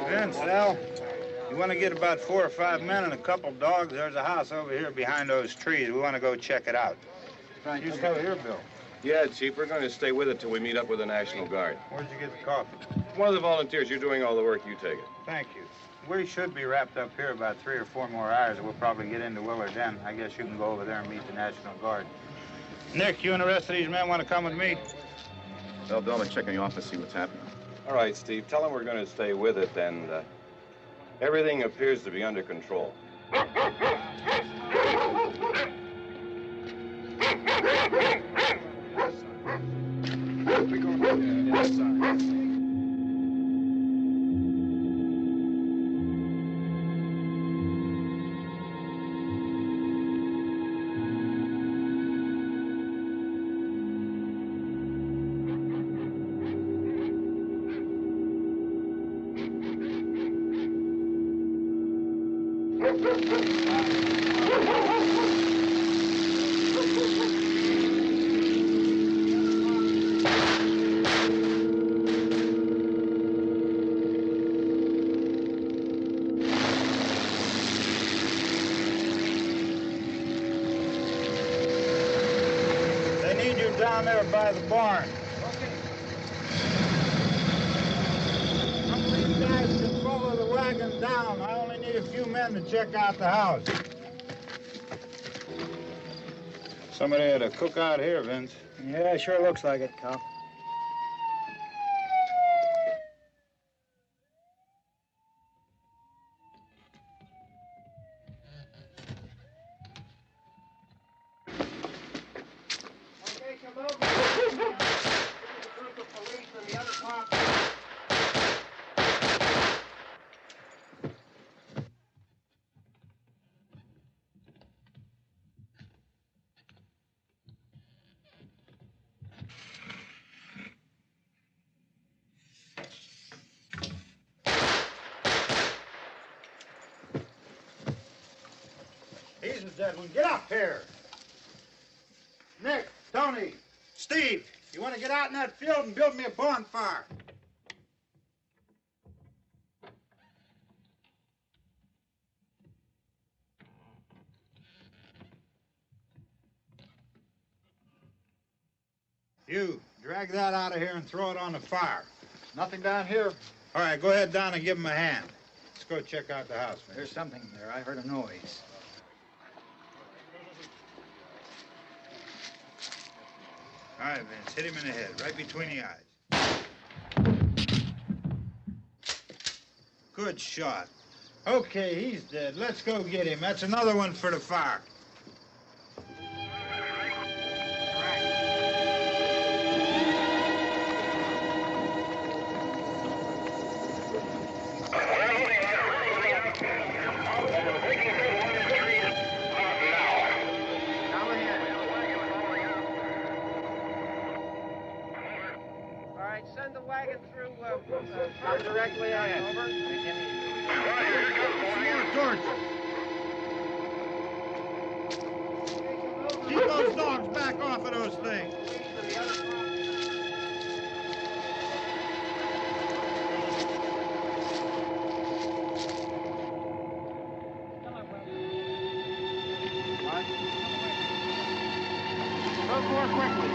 Vince, Al, you want to get about 4 or 5 men and a couple dogs? There's a house over here behind those trees. We want to go check it out. You stay here, Bill. Yeah, Chief, we're going to stay with it till we meet up with the National Guard. Where'd you get the coffee? One of the volunteers. You're doing all the work. You take it. Thank you. We should be wrapped up here about 3 or 4 more hours. We'll probably get into Willard then. I guess you can go over there and meet the National Guard. Nick, you and the rest of these men want to come with me? Well, Bill, I'm checking the office, see what's happening. All right, Steve. Tell them we're going to stay with it, and everything appears to be under control. Down there by the barn. Some of these guys can follow the wagon down. I only need a few men to check out the house. Somebody had a cookout here, Vince. Yeah, sure looks like it, Cal. He's a dead one. Get up here. Nick, Tony, Steve, you want to get out in that field and build me a bonfire? You, drag that out of here and throw it on the fire. Nothing down here. All right, go ahead down and give him a hand. Let's go check out the house, man. There's something there. I heard a noise. All right, Vince, hit him in the head, right between the eyes. Good shot. Okay, he's dead. Let's go get him. That's another one for the fire. Send the wagon through directly out. Over. More torches. Keep those dogs back off of those things. Go more quickly.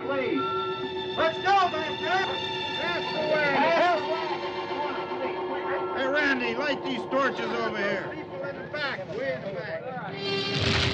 Please. Let's go back there. That's the way. Hey, Randy, light these torches over here. People in the back, way in the back.